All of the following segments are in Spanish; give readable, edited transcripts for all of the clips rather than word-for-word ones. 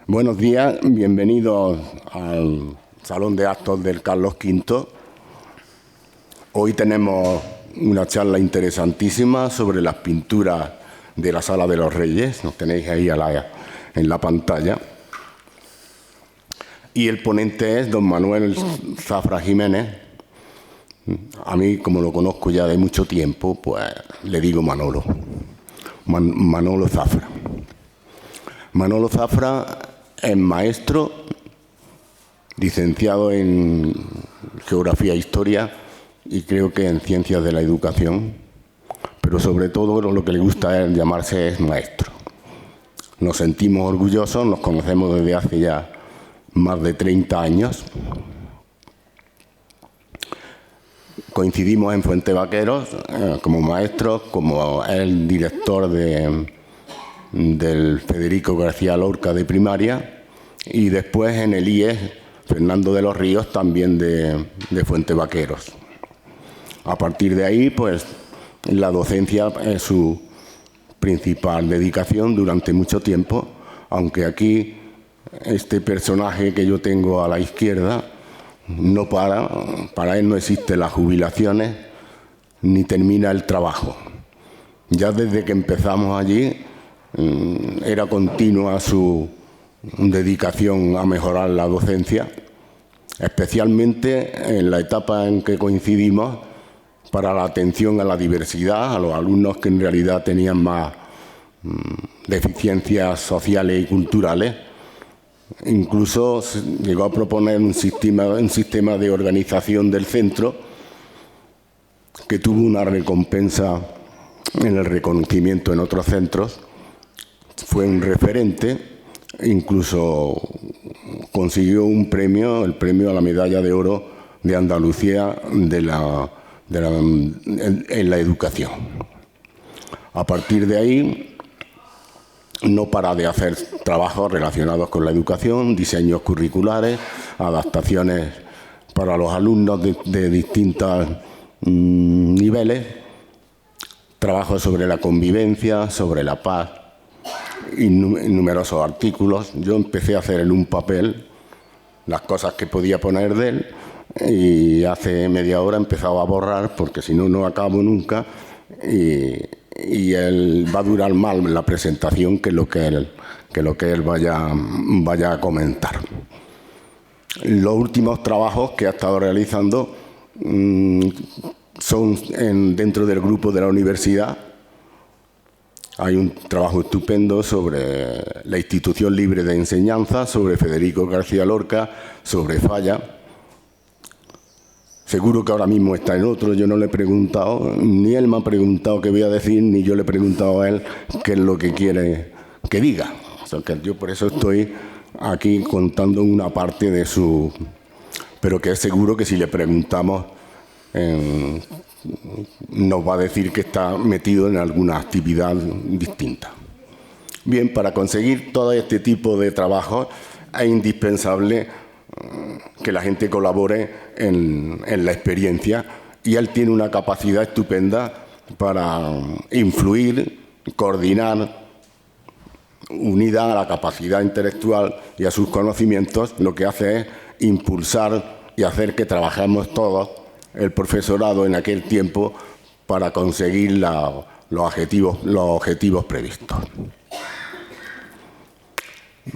Buenos días, bienvenidos al Salón de Actos del Carlos V. Hoy tenemos una charla interesantísima sobre las pinturas de la Sala de los Reyes. Nos tenéis ahí en la pantalla. Y el ponente es don Manuel Zafra Jiménez. A mí, como lo conozco ya de mucho tiempo, pues le digo Manolo. Manolo Zafra. Manolo Zafra es maestro, licenciado en Geografía e Historia y creo que en Ciencias de la Educación, pero sobre todo lo que le gusta es llamarse es maestro. Nos sentimos orgullosos, nos conocemos desde hace ya más de 30 años. Coincidimos en Fuentevaqueros como maestros, como el director del Federico García Lorca de primaria, y después en el IES Fernando de los Ríos, también de Fuentevaqueros. A partir de ahí, pues, la docencia es su principal dedicación durante mucho tiempo, aunque aquí este personaje que yo tengo a la izquierda no para él no existen las jubilaciones ni termina el trabajo. Ya desde que empezamos allí era continua su dedicación a mejorar la docencia, especialmente en la etapa en que coincidimos para la atención a la diversidad, a los alumnos que en realidad tenían más deficiencias sociales y culturales. Incluso llegó a proponer un sistema de organización del centro que tuvo una recompensa en el reconocimiento en otros centros. Fue un referente. Incluso consiguió un premio, el premio a la Medalla de Oro de Andalucía en la educación. A partir de ahí, no para de hacer trabajos relacionados con la educación, diseños curriculares, adaptaciones para los alumnos de distintos niveles, trabajos sobre la convivencia, sobre la paz, y numerosos artículos. Yo empecé a hacer en un papel las cosas que podía poner de él y hace media hora empezaba a borrar porque si no, no acabo nunca y él va a durar mal la presentación que lo que él vaya a comentar. Los últimos trabajos que ha estado realizando son dentro del grupo de la universidad. Hay un trabajo estupendo sobre la institución libre de enseñanza, sobre Federico García Lorca, sobre Falla. Seguro que ahora mismo está en otro, yo no le he preguntado, ni él me ha preguntado qué voy a decir, ni yo le he preguntado a él qué es lo que quiere que diga. O sea, que yo por eso estoy aquí contando una parte de su... Pero que es seguro que si le preguntamos... nos va a decir que está metido en alguna actividad distinta. Bien, para conseguir todo este tipo de trabajo es indispensable que la gente colabore en la experiencia y él tiene una capacidad estupenda para influir, coordinar, unida a la capacidad intelectual y a sus conocimientos, lo que hace es impulsar y hacer que trabajemos todos el profesorado en aquel tiempo para conseguir los objetivos previstos.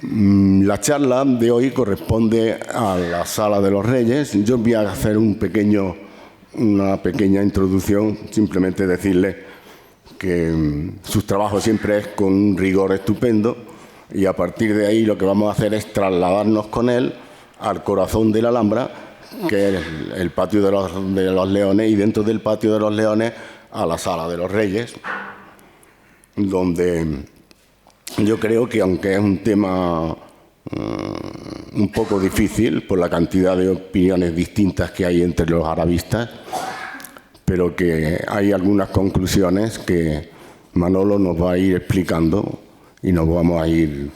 La charla de hoy corresponde a la Sala de los Reyes. Yo voy a hacer una pequeña introducción, simplemente decirles que sus trabajos siempre es con un rigor estupendo y a partir de ahí lo que vamos a hacer es trasladarnos con él al corazón de la Alhambra, que es el patio de los Leones, y dentro del patio de los Leones a la Sala de los Reyes, donde yo creo que, aunque es un tema un poco difícil por la cantidad de opiniones distintas que hay entre los arabistas, pero que hay algunas conclusiones que Manolo nos va a ir explicando y nos vamos a ir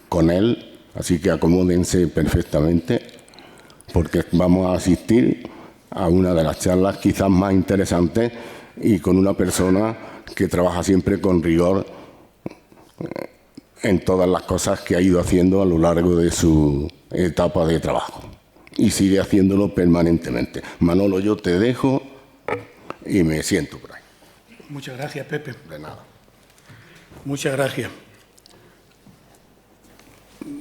con él, así que acomódense perfectamente, porque vamos a asistir a una de las charlas quizás más interesantes y con una persona que trabaja siempre con rigor en todas las cosas que ha ido haciendo a lo largo de su etapa de trabajo. Y sigue haciéndolo permanentemente. Manolo, yo te dejo y me siento por ahí. Muchas gracias, Pepe. De nada. Muchas gracias.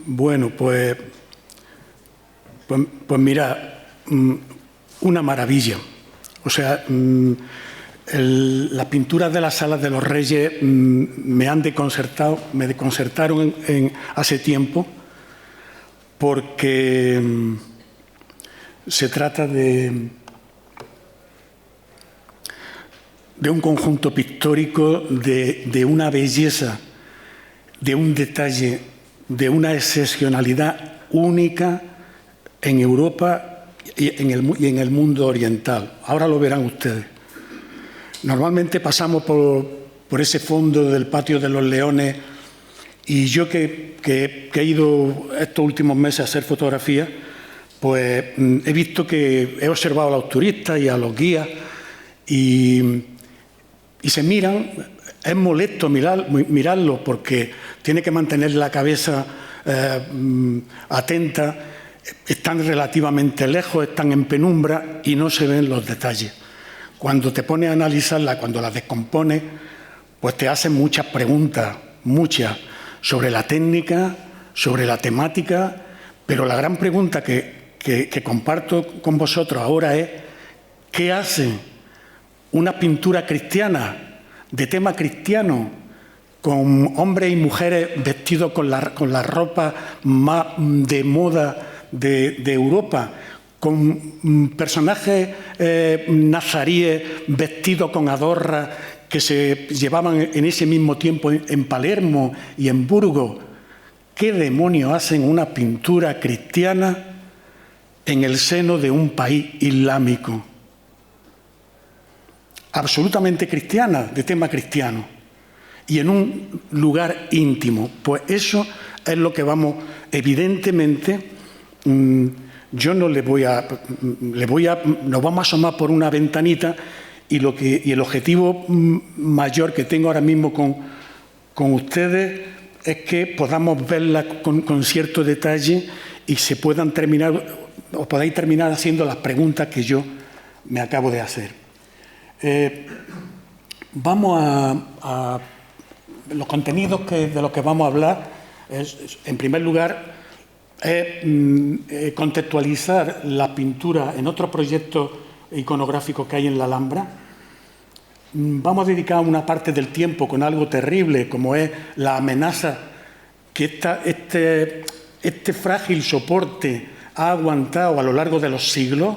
Bueno, pues mira, una maravilla. O sea, las pinturas de las Salas de los Reyes me desconcertaron hace tiempo, porque se trata de un conjunto pictórico de una belleza, de un detalle, de una excepcionalidad única en Europa y en el mundo oriental. Ahora lo verán ustedes. Normalmente pasamos por ese fondo del Patio de los Leones, y yo que he ido estos últimos meses a hacer fotografías, pues he visto que he observado a los turistas y a los guías y se miran. Es molesto mirarlo porque tiene que mantener la cabeza atenta. Están relativamente lejos, están en penumbra y no se ven los detalles. Cuando te pones a analizarla, cuando la descompones, pues te hacen muchas preguntas, muchas, sobre la técnica, sobre la temática, pero la gran pregunta que comparto con vosotros ahora es: ¿qué hace una pintura cristiana, de tema cristiano, con hombres y mujeres vestidos con la ropa más de moda de Europa, con personajes nazaríes vestidos con adorras que se llevaban en ese mismo tiempo en Palermo y en Burgos? ¿Qué demonios hacen una pintura cristiana en el seno de un país islámico? Absolutamente cristiana, de tema cristiano, y en un lugar íntimo. Pues eso es lo que nos vamos a asomar por una ventanita, y el objetivo mayor que tengo ahora mismo con ustedes es que podamos verla con cierto detalle y podáis terminar haciendo las preguntas que yo me acabo de hacer. Vamos a los contenidos de los que vamos a hablar. En primer lugar, contextualizar la pintura en otro proyecto iconográfico que hay en la Alhambra. Vamos a dedicar una parte del tiempo con algo terrible, como es la amenaza que este frágil soporte ha aguantado a lo largo de los siglos,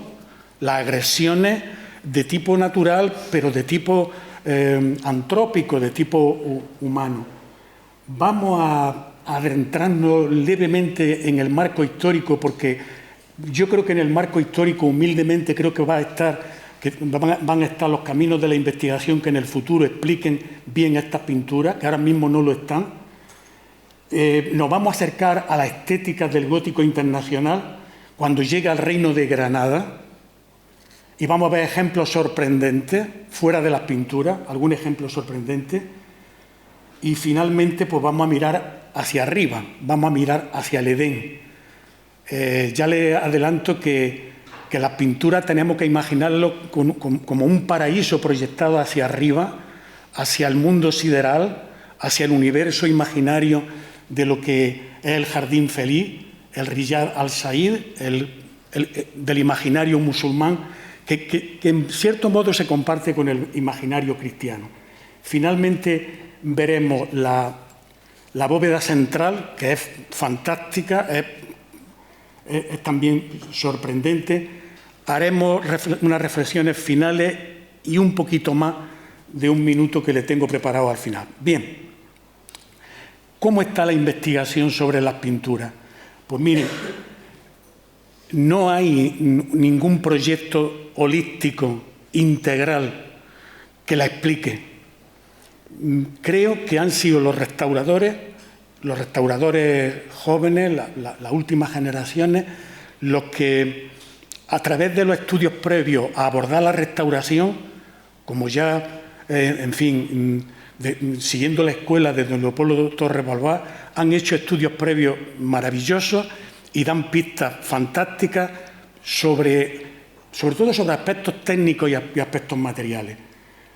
las agresiones de tipo natural, pero de tipo antrópico, de tipo humano. Vamos a adentrarnos levemente en el marco histórico, porque yo creo que en el marco histórico, humildemente, creo que van a estar los caminos de la investigación que en el futuro expliquen bien estas pinturas, que ahora mismo no lo están. Nos vamos a acercar a la estética del gótico internacional cuando llega al Reino de Granada, y vamos a ver ejemplos sorprendentes fuera de las pinturas, algún ejemplo sorprendente. Y finalmente, pues vamos a mirar hacia arriba, vamos a mirar hacia el Edén. Ya les adelanto que las pinturas tenemos que imaginarlo como un paraíso proyectado hacia arriba, hacia el mundo sideral, hacia el universo imaginario de lo que es el jardín feliz, el Riyad al-Said, del imaginario musulmán, que en cierto modo se comparte con el imaginario cristiano. Finalmente veremos la bóveda central, que es fantástica, es también sorprendente. Haremos unas reflexiones finales y un poquito más de un minuto que le tengo preparado al final. Bien, ¿cómo está la investigación sobre las pinturas? Pues miren, no hay ningún proyecto holístico, integral, que la explique. Creo que han sido los restauradores jóvenes, las últimas generaciones, los que, a través de los estudios previos a abordar la restauración, como ya, siguiendo la escuela de don Leopoldo Torres Balbás, han hecho estudios previos maravillosos y dan pistas fantásticas sobre todo sobre aspectos técnicos y aspectos materiales.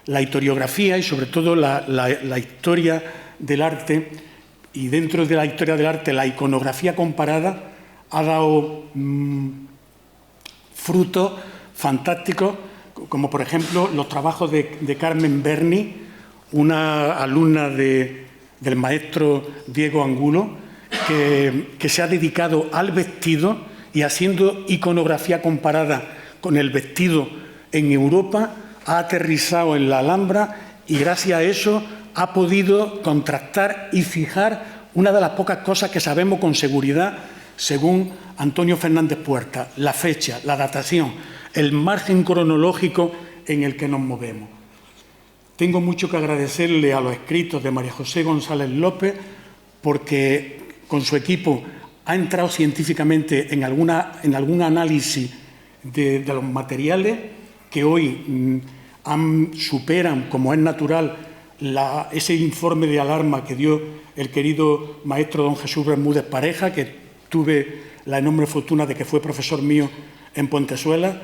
La historiografía y sobre todo la historia del arte, y dentro de la historia del arte la iconografía comparada ha dado frutos fantásticos, como por ejemplo los trabajos de Carmen Berni, una alumna del maestro Diego Angulo, que se ha dedicado al vestido y haciendo iconografía comparada con el vestido en Europa, ha aterrizado en la Alhambra y gracias a eso ha podido contrastar y fijar una de las pocas cosas que sabemos con seguridad, según Antonio Fernández Puerta: la fecha, la datación, el margen cronológico en el que nos movemos. Tengo mucho que agradecerle a los escritos de María José González López, porque con su equipo ha entrado científicamente en algún análisis de los materiales que hoy superan, como es natural, ese informe de alarma que dio el querido maestro don Jesús Bermúdez Pareja, que tuve la enorme fortuna de que fue profesor mío en Pontezuela,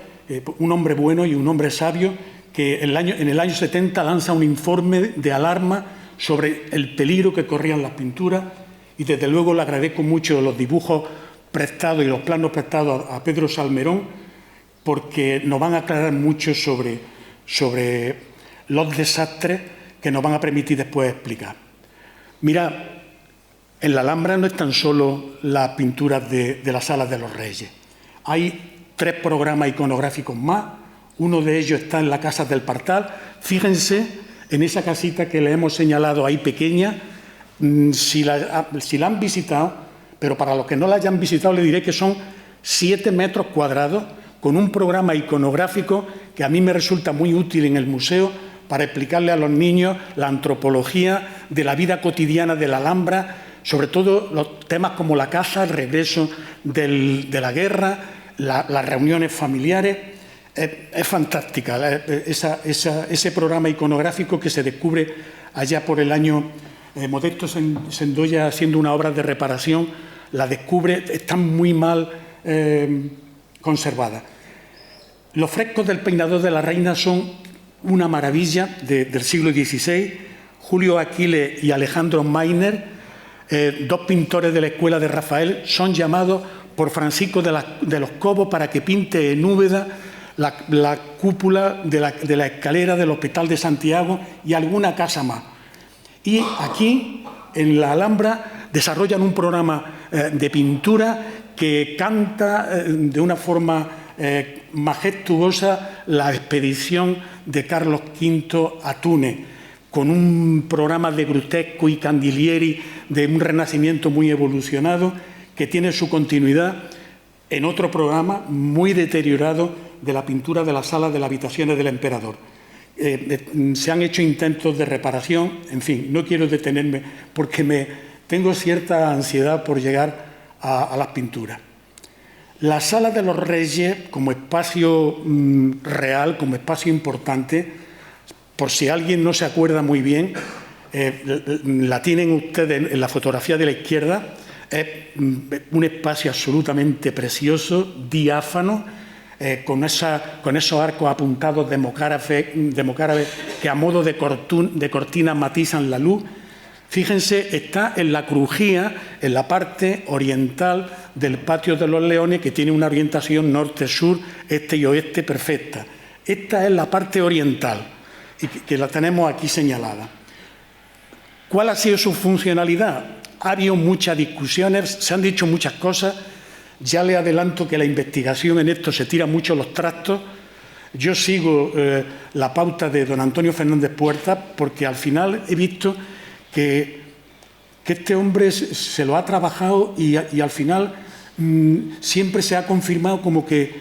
un hombre bueno y un hombre sabio, que en el año 70 lanza un informe de alarma sobre el peligro que corrían las pinturas, y desde luego le agradezco mucho los dibujos prestados y los planos prestados a Pedro Salmerón, porque nos van a aclarar mucho sobre los desastres que nos van a permitir después explicar. Mira, en la Alhambra no están solo las pinturas de las Salas de los Reyes. Hay 3 programas iconográficos más. Uno de ellos está en la Casa del Partal. Fíjense en esa casita que le hemos señalado ahí pequeña, si la han visitado, pero para los que no la hayan visitado le diré que son 7 metros cuadrados, con un programa iconográfico que a mí me resulta muy útil en el museo para explicarle a los niños la antropología de la vida cotidiana de la Alhambra, sobre todo los temas como la caza, el regreso de la guerra, las reuniones familiares. Es fantástica ese programa iconográfico que se descubre allá por el año Modesto Sendoya, haciendo una obra de reparación, la descubre, están muy mal conservadas. Los frescos del peinador de la reina son una maravilla del siglo XVI. Julio Aquiles y Alejandro Mainer, 2 pintores de la escuela de Rafael, son llamados por Francisco de los Cobos para que pinte en Úbeda la cúpula de la escalera del Hospital de Santiago y alguna casa más. Y aquí, en la Alhambra, desarrollan un programa de pintura que canta de una forma majestuosa la expedición de Carlos V a Túnez, con un programa de Grutesco y Candilieri de un Renacimiento muy evolucionado, que tiene su continuidad en otro programa muy deteriorado de la pintura de las salas de las habitaciones del emperador. Se han hecho intentos de reparación, en fin, no quiero detenerme porque tengo cierta ansiedad por llegar a las pinturas. La Sala de los Reyes, como espacio real, como espacio importante, por si alguien no se acuerda muy bien, la tienen ustedes en la fotografía de la izquierda. Es un espacio absolutamente precioso, diáfano, con esos arcos apuntados de mocárabe que a modo de cortina matizan la luz. Fíjense, está en la crujía, en la parte oriental del Patio de los Leones, que tiene una orientación norte-sur, este y oeste perfecta. Esta es la parte oriental, y que la tenemos aquí señalada. ¿Cuál ha sido su funcionalidad? Ha habido muchas discusiones, se han dicho muchas cosas. Ya le adelanto que la investigación en esto se tira mucho los trastos. Yo sigo la pauta de don Antonio Fernández Puerta, porque al final he visto que este hombre se lo ha trabajado y al final siempre se ha confirmado como que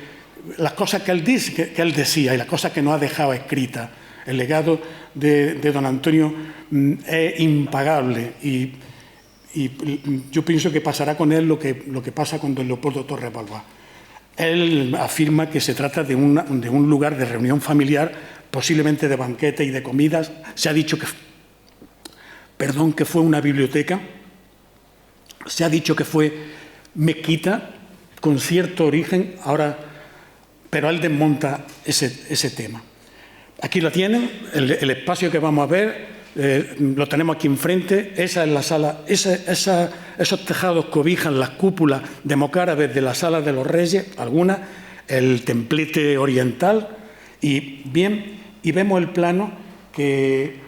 las cosas que él decía y las cosas que nos ha dejado escritas. El legado de don Antonio es impagable y yo pienso que pasará con él lo que pasa con don Leopoldo Torres Balbás. Él afirma que se trata de un lugar de reunión familiar, posiblemente de banquetes y de comidas. Se ha dicho perdón, que fue una biblioteca. Se ha dicho que fue mezquita con cierto origen, ahora, pero él desmonta ese tema. Aquí lo tienen, el espacio que vamos a ver, lo tenemos aquí enfrente. Esa es la sala, esos tejados cobijan las cúpulas de mocárabes de la Sala de los Reyes, algunas, el templete oriental, y vemos el plano que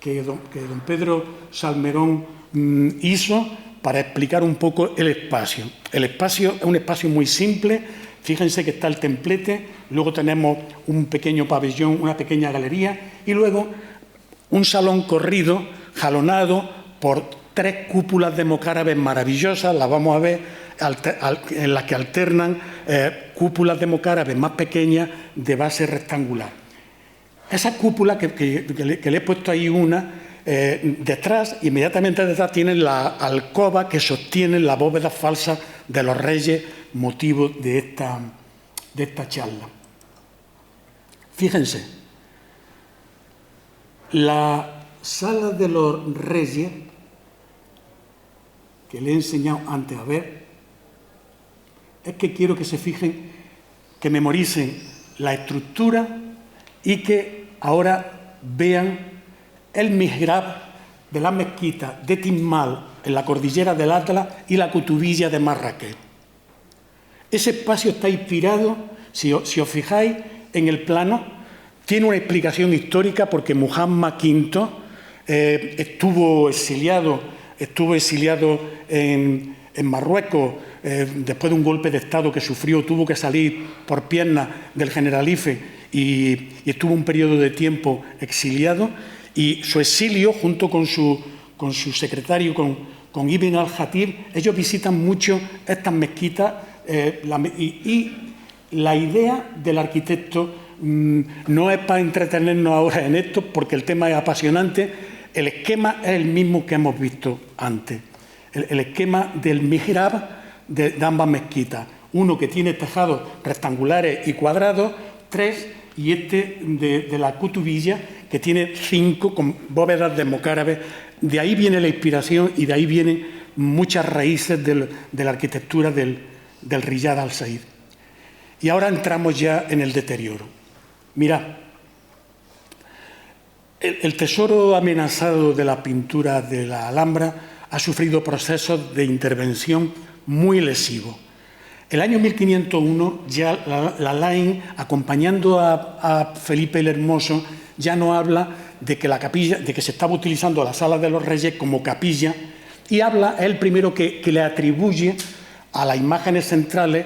don Pedro Salmerón hizo para explicar un poco el espacio. El espacio es un espacio muy simple. Fíjense que está el templete, luego tenemos un pequeño pabellón, una pequeña galería, y luego un salón corrido, jalonado por 3 cúpulas de mocárabes maravillosas. Las vamos a ver, en las que alternan cúpulas de mocárabes más pequeñas de base rectangular. Esa cúpula que le he puesto ahí una, detrás, inmediatamente detrás, tienen la alcoba que sostiene la bóveda falsa de los Reyes, motivo de esta charla. Fíjense, la Sala de los Reyes, que le he enseñado antes a ver, es que quiero que se fijen, que memoricen la estructura y que ahora vean el mihrab de la mezquita de Tismal en la cordillera del Atlas y la Kutubiyya de Marrakech. Ese espacio está inspirado, si os fijáis en el plano, tiene una explicación histórica porque Muhammad V estuvo exiliado en Marruecos después de un golpe de Estado que sufrió, tuvo que salir por piernas del Generalife y estuvo un periodo de tiempo exiliado, y su exilio junto con su secretario, con Ibn al-Khatib, ellos visitan mucho estas mezquitas y la idea del arquitecto no es para entretenernos ahora en esto porque el tema es apasionante. El esquema es el mismo que hemos visto antes, el esquema del mihrab de ambas mezquitas, uno que tiene tejados rectangulares y cuadrados, 3, y este de la Kutubiyya, que tiene 5 con bóvedas de mocárabes. De ahí viene la inspiración y de ahí vienen muchas raíces de la arquitectura del Riyad al-Said. Y ahora entramos ya en el deterioro. Mirad, el tesoro amenazado de la pintura de la Alhambra ha sufrido procesos de intervención muy lesivos. El año 1501 ya la Laing, acompañando a Felipe el Hermoso, ya no habla de que la capilla, de que se estaba utilizando la Sala de los Reyes como capilla, y habla, es el primero que le atribuye a las imágenes centrales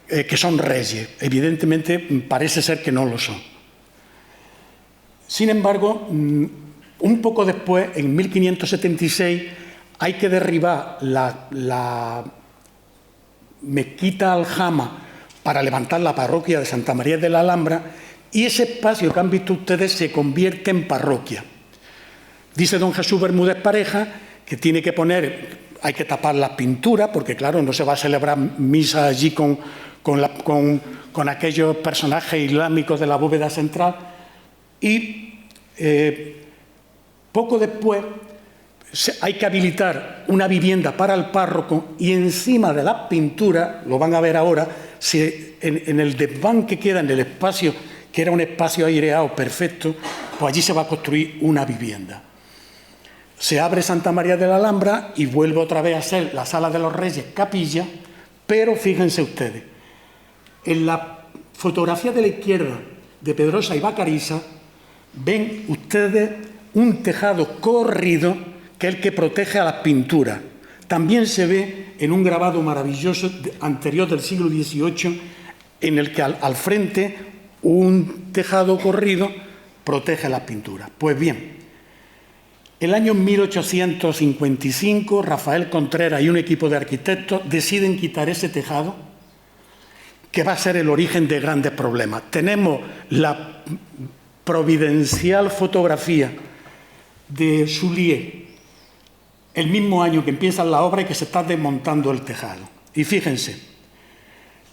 que son reyes. Evidentemente parece ser que no lo son. Sin embargo, un poco después, en 1576, hay que derribar la mezquita Aljama para levantar la parroquia de Santa María de la Alhambra, y ese espacio que han visto ustedes se convierte en parroquia. Dice don Jesús Bermúdez Pareja que tiene que poner, hay que tapar las pinturas, porque claro, no se va a celebrar misa allí con aquellos personajes islámicos de la bóveda central, y poco después hay que habilitar una vivienda para el párroco, y encima de las pinturas, lo van a ver ahora, en el desván que queda en el espacio, que era un espacio aireado perfecto, pues allí se va a construir una vivienda. Se abre Santa María de la Alhambra y vuelve otra vez a ser la Sala de los Reyes capilla, pero fíjense ustedes, en la fotografía de la izquierda de Pedrosa y Bacariza ven ustedes un tejado corrido que es el que protege a las pinturas. También se ve en un grabado maravilloso anterior del siglo XVIII, en el que al frente un tejado corrido protege las pinturas. Pues bien, el año 1855, Rafael Contreras y un equipo de arquitectos deciden quitar ese tejado, que va a ser el origen de grandes problemas. Tenemos la providencial fotografía de Soulier, el mismo año que empiezan la obra y que se está desmontando el tejado. Y fíjense,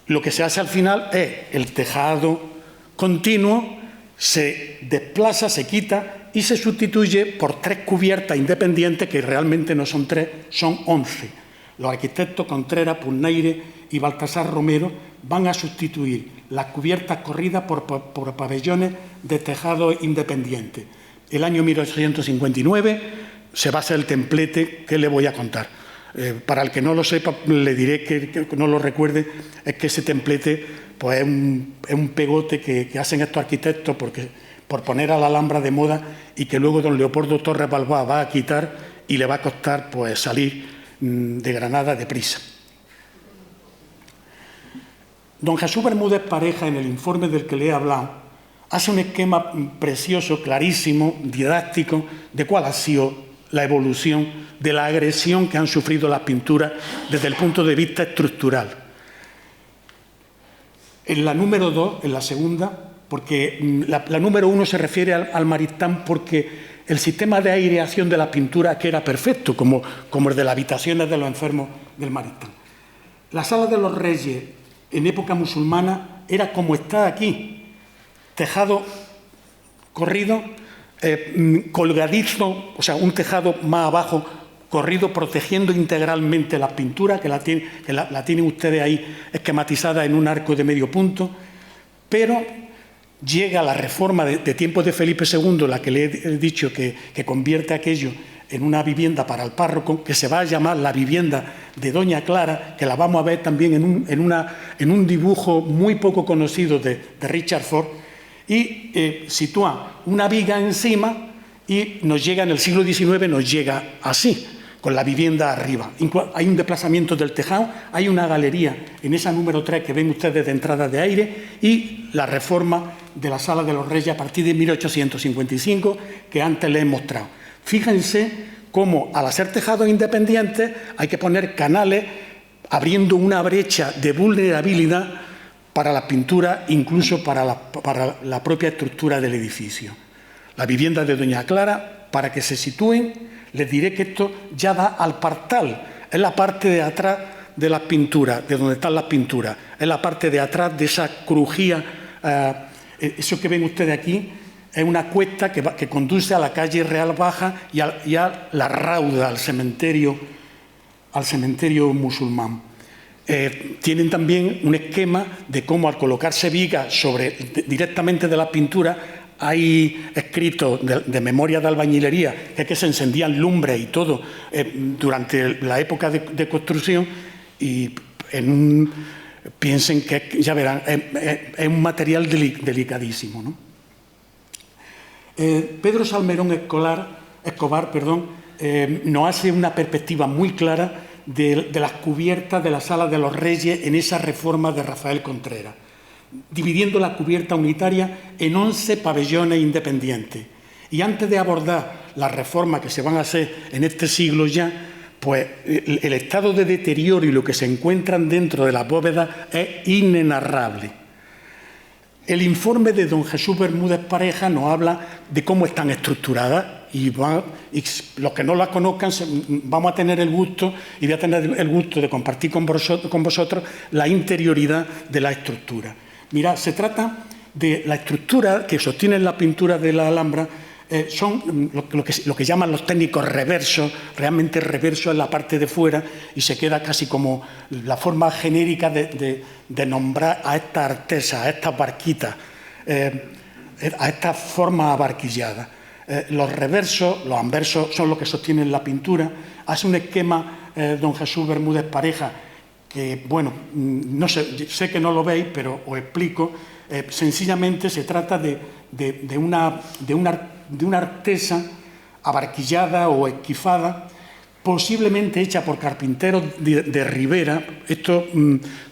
lo que se hace al final es el tejado continuo, se desplaza, se quita, y se sustituye por 3 cubiertas independientes, que realmente no son 3, son 11. Los arquitectos Contreras, Puzneire y Baltasar Romero van a sustituir las cubiertas corridas por pabellones de tejado independiente. El año 1859 se basa el templete que le voy a contar. Para el que no lo sepa, le diré que no lo recuerde, es que ese templete pues, es un pegote que hacen estos arquitectos por poner a la Alhambra de moda y que luego don Leopoldo Torres Balboa va a quitar y le va a costar pues, salir de Granada deprisa. Don Jesús Bermúdez Pareja, en el informe del que le he hablado, hace un esquema precioso, clarísimo, didáctico, de cuál ha sido la evolución de la agresión que han sufrido las pinturas desde el punto de vista estructural. En la número 2, en la segunda, porque la número 1 se refiere al Maristán porque el sistema de aireación de las pinturas que era perfecto, como el de las habitaciones de los enfermos del Maristán. La Sala de los Reyes en época musulmana era como está aquí, tejado corrido, colgadizo, o sea, un tejado más abajo, corrido, protegiendo integralmente las pinturas, que la tienen ustedes ahí esquematizada en un arco de medio punto, pero llega la reforma de tiempos de Felipe II, la que le he dicho que convierte aquello en una vivienda para el párroco, que se va a llamar la vivienda de Doña Clara, que la vamos a ver también en un dibujo muy poco conocido de Richard Ford, y sitúa una viga encima y nos llega en el siglo XIX, nos llega así, con la vivienda arriba. Hay un desplazamiento del tejado, hay una galería en esa número 3 que ven ustedes de entrada de aire y la reforma de la Sala de los Reyes a partir de 1855 que antes les he mostrado. Fíjense cómo al hacer tejados independientes hay que poner canales abriendo una brecha de vulnerabilidad para la pintura, incluso para la propia estructura del edificio. La vivienda de Doña Clara, para que se sitúen, les diré que esto ya da al partal, es la parte de atrás de las pinturas, de donde están las pinturas, es la parte de atrás de esa crujía, eso que ven ustedes aquí, es una cuesta que conduce a la calle Real Baja y a la Rauda, al cementerio musulmán. Tienen también un esquema de cómo al colocarse vigas directamente de la pintura hay escritos de memoria de albañilería que se encendían lumbres y todo durante la época de construcción y piensen que, ya verán, es un material delicadísimo, ¿no? Pedro Salmerón Escobar nos hace una perspectiva muy clara de las cubiertas de la Sala de los Reyes en esa reforma de Rafael Contreras, dividiendo la cubierta unitaria en 11 pabellones independientes. Y antes de abordar las reformas que se van a hacer en este siglo ya, pues el estado de deterioro y lo que se encuentran dentro de las bóvedas es inenarrable. El informe de don Jesús Bermúdez Pareja nos habla de cómo están estructuradas y los que no las conozcan vamos a tener el gusto y voy a tener el gusto de compartir con vosotros la interioridad de la estructura. Mirad, se trata de la estructura que sostienen las pinturas de la Alhambra, son lo que llaman los técnicos reversos, realmente reverso en la parte de fuera y se queda casi como la forma genérica de nombrar a estas artesas, a estas barquitas, a estas formas abarquilladas. Los reversos, los anversos son los que sostienen la pintura. Hace un esquema don Jesús Bermúdez Pareja que, bueno, no sé que no lo veis, pero os explico. Sencillamente se trata de una artesa abarquillada o esquifada, posiblemente hecha por carpinteros de Ribera.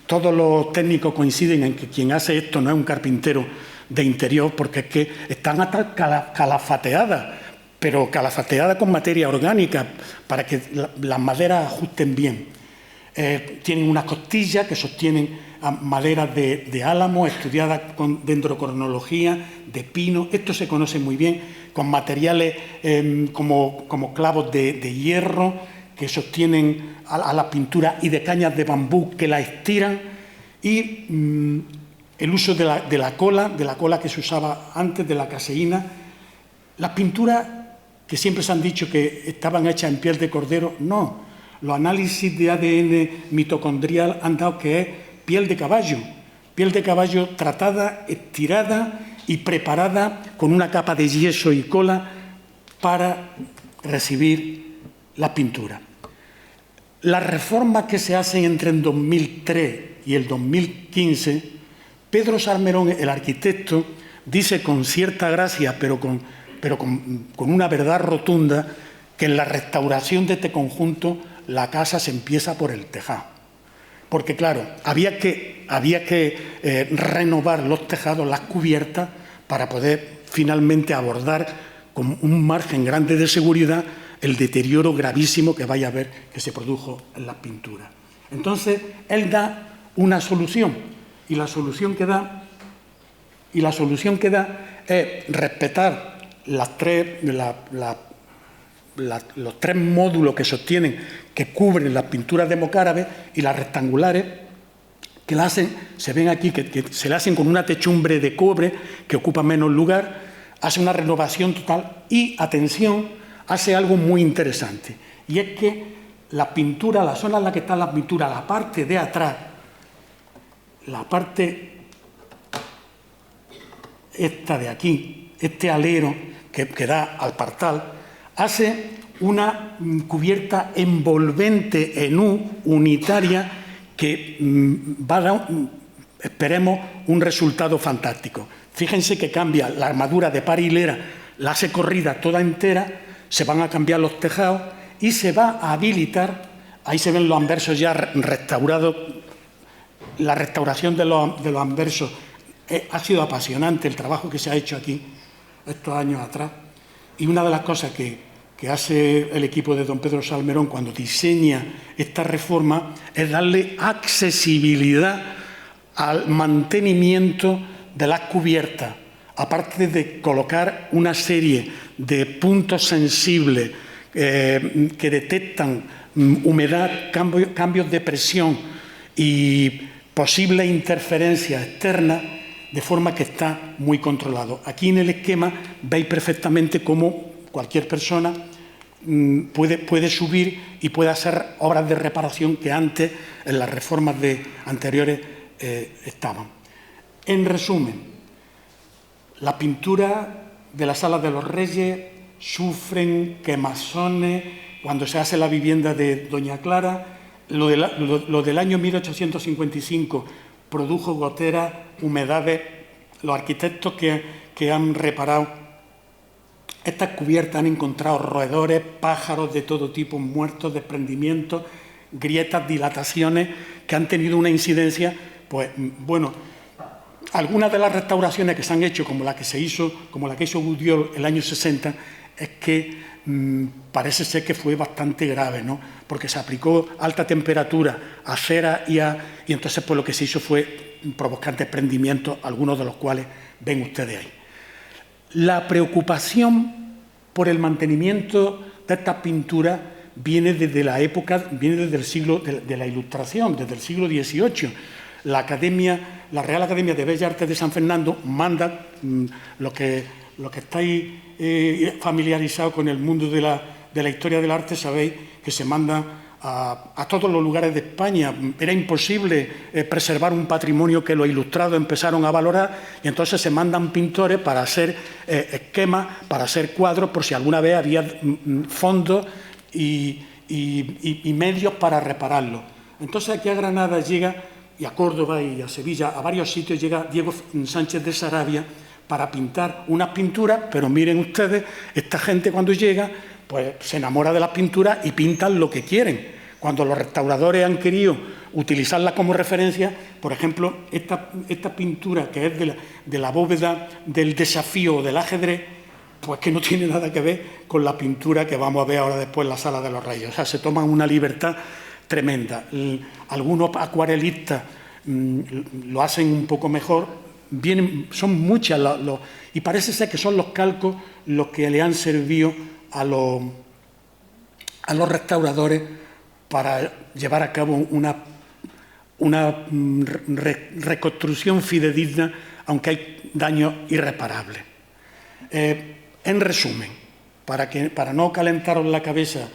Todos los técnicos coinciden en que quien hace esto no es un carpintero de interior, porque es que están hasta calafateadas, pero calafateadas con materia orgánica, para que las maderas ajusten bien. Tienen unas costillas que sostienen maderas de álamo, estudiadas con dendrocronología, de pino. Esto se conoce muy bien, con materiales como clavos de hierro que sostienen a la pintura y de cañas de bambú que la estiran, y el uso de la cola que se usaba antes, de la caseína, Las pinturas que siempre se han dicho que estaban hechas en piel de cordero, no. Los análisis de ADN mitocondrial han dado que es piel de caballo tratada, estirada y preparada con una capa de yeso y cola para recibir la pintura. Las reformas que se hacen entre el 2003 y el 2015, Pedro Salmerón, el arquitecto, dice con cierta gracia, pero con una verdad rotunda, que en la restauración de este conjunto la casa se empieza por el tejado. Porque, claro, había que renovar los tejados, las cubiertas, para poder finalmente abordar con un margen grande de seguridad el deterioro gravísimo que vaya a haber que se produjo en las pinturas. Entonces, él da una solución, y la solución que da es respetar los tres módulos que sostienen, que cubren las pinturas de mocárabes, y las rectangulares, que la hacen, se ven aquí, que se le hacen con una techumbre de cobre que ocupa menos lugar, hace una renovación total y, atención, hace algo muy interesante. Y es que la pintura, la zona en la que está la pintura, la parte de atrás, la parte esta de aquí, este alero que da al partal, hace una cubierta envolvente en U, unitaria, que va a dar, esperemos, un resultado fantástico. Fíjense que cambia la armadura de par y hilera, la hace corrida toda entera, se van a cambiar los tejados y se va a habilitar, ahí se ven los anversos ya restaurados, la restauración de los anversos ha sido apasionante, el trabajo que se ha hecho aquí estos años atrás, y una de las cosas que hace el equipo de don Pedro Salmerón cuando diseña esta reforma es darle accesibilidad al mantenimiento de las cubiertas, aparte de colocar una serie de puntos sensibles que detectan humedad, cambios de presión y posibles interferencias externas, de forma que está muy controlado. Aquí en el esquema veis perfectamente cómo cualquier persona puede subir y puede hacer obras de reparación que antes, en las reformas anteriores, estaban. En resumen, la pintura de la Sala de los Reyes sufren quemazones cuando se hace la vivienda de Doña Clara. Lo del año 1855 produjo goteras, humedades. Los arquitectos que han reparado estas cubiertas han encontrado roedores, pájaros de todo tipo muertos, desprendimientos, grietas, dilataciones que han tenido una incidencia, pues bueno, algunas de las restauraciones que se han hecho, como la que hizo Gudiol el año 60, es que parece ser que fue bastante grave, ¿no? Porque se aplicó alta temperatura a cera y entonces pues lo que se hizo fue provocar desprendimientos, algunos de los cuales ven ustedes ahí. La preocupación por el mantenimiento de estas pinturas viene desde la época, viene desde el siglo de la Ilustración, desde el siglo XVIII. La Real Academia de Bellas Artes de San Fernando manda, los que estáis familiarizados con el mundo de la historia del arte, sabéis que se manda a todos los lugares de España. Era imposible preservar un patrimonio que los ilustrados empezaron a valorar, y entonces se mandan pintores para hacer esquemas, para hacer cuadros, por si alguna vez había fondos y medios para repararlos. Entonces aquí a Granada llega, y a Córdoba y a Sevilla, a varios sitios llega Diego Sánchez de Sarabia para pintar unas pinturas, pero miren ustedes, esta gente cuando llega, pues se enamora de las pinturas y pintan lo que quieren. Cuando los restauradores han querido utilizarlas como referencia, por ejemplo, esta pintura que es de la bóveda del desafío o del ajedrez, pues que no tiene nada que ver con la pintura que vamos a ver ahora después en la Sala de los Reyes. O sea, se toman una libertad tremenda. Algunos acuarelistas lo hacen un poco mejor, son muchas, y parece ser que son los calcos los que le han servido a los restauradores para llevar a cabo una reconstrucción fidedigna, aunque hay daños irreparables. En resumen, para no calentaros la cabeza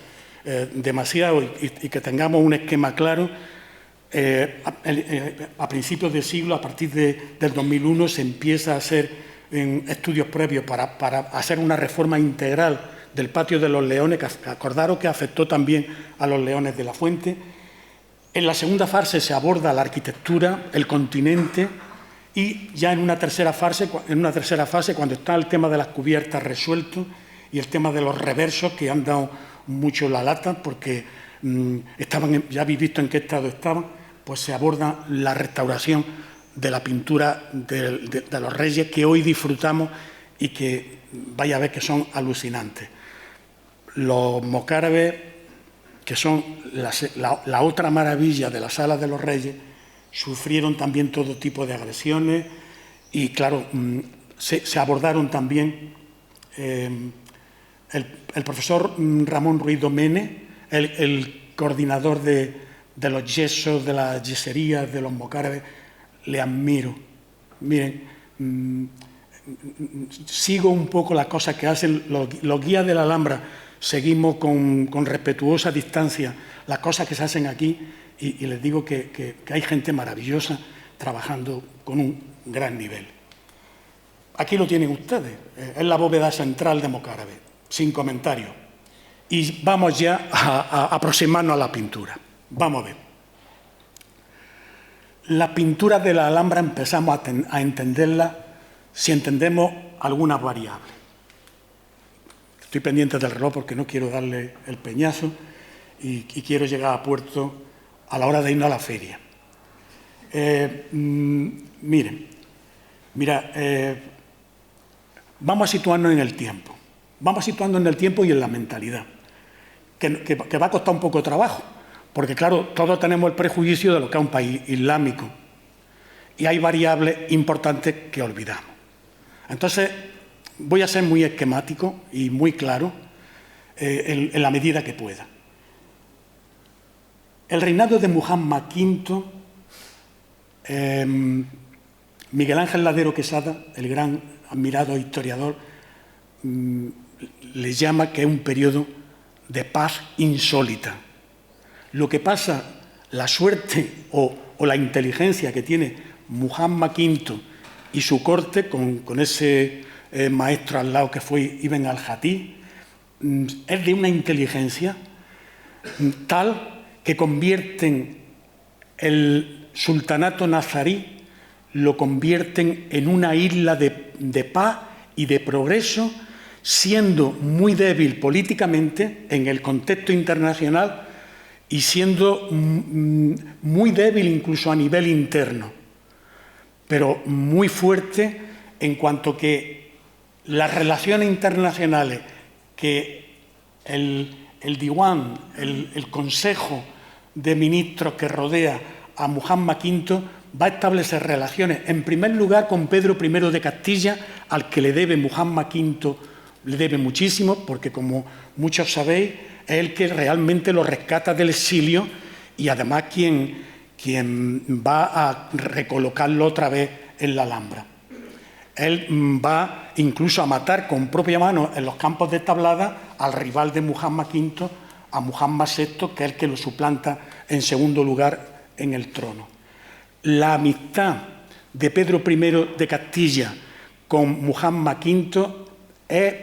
demasiado y que tengamos un esquema claro, a principios del siglo, a partir del 2001, se empieza a hacer estudios previos para hacer una reforma integral del Patio de los Leones, que acordaros que afectó también a los Leones de la Fuente. En la segunda fase se aborda la arquitectura, el continente, y ya en una tercera fase, cuando está el tema de las cubiertas resuelto y el tema de los reversos, que han dado mucho la lata porque ya habéis visto en qué estado estaban, pues se aborda la restauración de la pintura de los Reyes, que hoy disfrutamos y que vaya a ver que son alucinantes. Los mocárabes, que son la otra maravilla de la Sala de los Reyes, sufrieron también todo tipo de agresiones y, claro, se abordaron también el profesor Ramón Ruiz Domene, el coordinador de los yesos, de las yeserías, de los mocárabes. Le admiro. Miren, sigo un poco las cosas que hacen los guías de la Alhambra. Seguimos con respetuosa distancia las cosas que se hacen aquí y les digo que hay gente maravillosa trabajando con un gran nivel. Aquí lo tienen ustedes, es la bóveda central de Mocarábe, sin comentarios. Y vamos ya a aproximarnos a la pintura. Vamos a ver. La pintura de la Alhambra empezamos a entenderla si entendemos algunas variables. Estoy pendiente del reloj porque no quiero darle el peñazo y quiero llegar a puerto a la hora de irnos a la feria. Vamos a situarnos en el tiempo. Vamos a situarnos en el tiempo y en la mentalidad, que va a costar un poco de trabajo, porque, claro, todos tenemos el prejuicio de lo que es un país islámico y hay variables importantes que olvidamos. Entonces, voy a ser muy esquemático y muy claro en la medida que pueda. El reinado de Muhammad V, Miguel Ángel Ladero Quesada, el gran admirado historiador, le llama que es un periodo de paz insólita. Lo que pasa, la suerte o la inteligencia que tiene Muhammad V y su corte con ese maestro al lado que fue Ibn al-Hatí, es de una inteligencia tal que convierten el sultanato nazarí, lo convierten en una isla de paz y de progreso, siendo muy débil políticamente en el contexto internacional y siendo muy débil incluso a nivel interno, pero muy fuerte en cuanto que las relaciones internacionales que el Diwan, el Consejo de Ministros que rodea a Muhammad V, va a establecer relaciones, en primer lugar, con Pedro I de Castilla, al que le debe Muhammad V, le debe muchísimo, porque, como muchos sabéis, es el que realmente lo rescata del exilio y, además, quien va a recolocarlo otra vez en la Alhambra. Él va incluso a matar con propia mano en los campos de Tablada al rival de Muhammad V, a Muhammad VI, que es el que lo suplanta en segundo lugar en el trono. La amistad de Pedro I de Castilla con Muhammad V es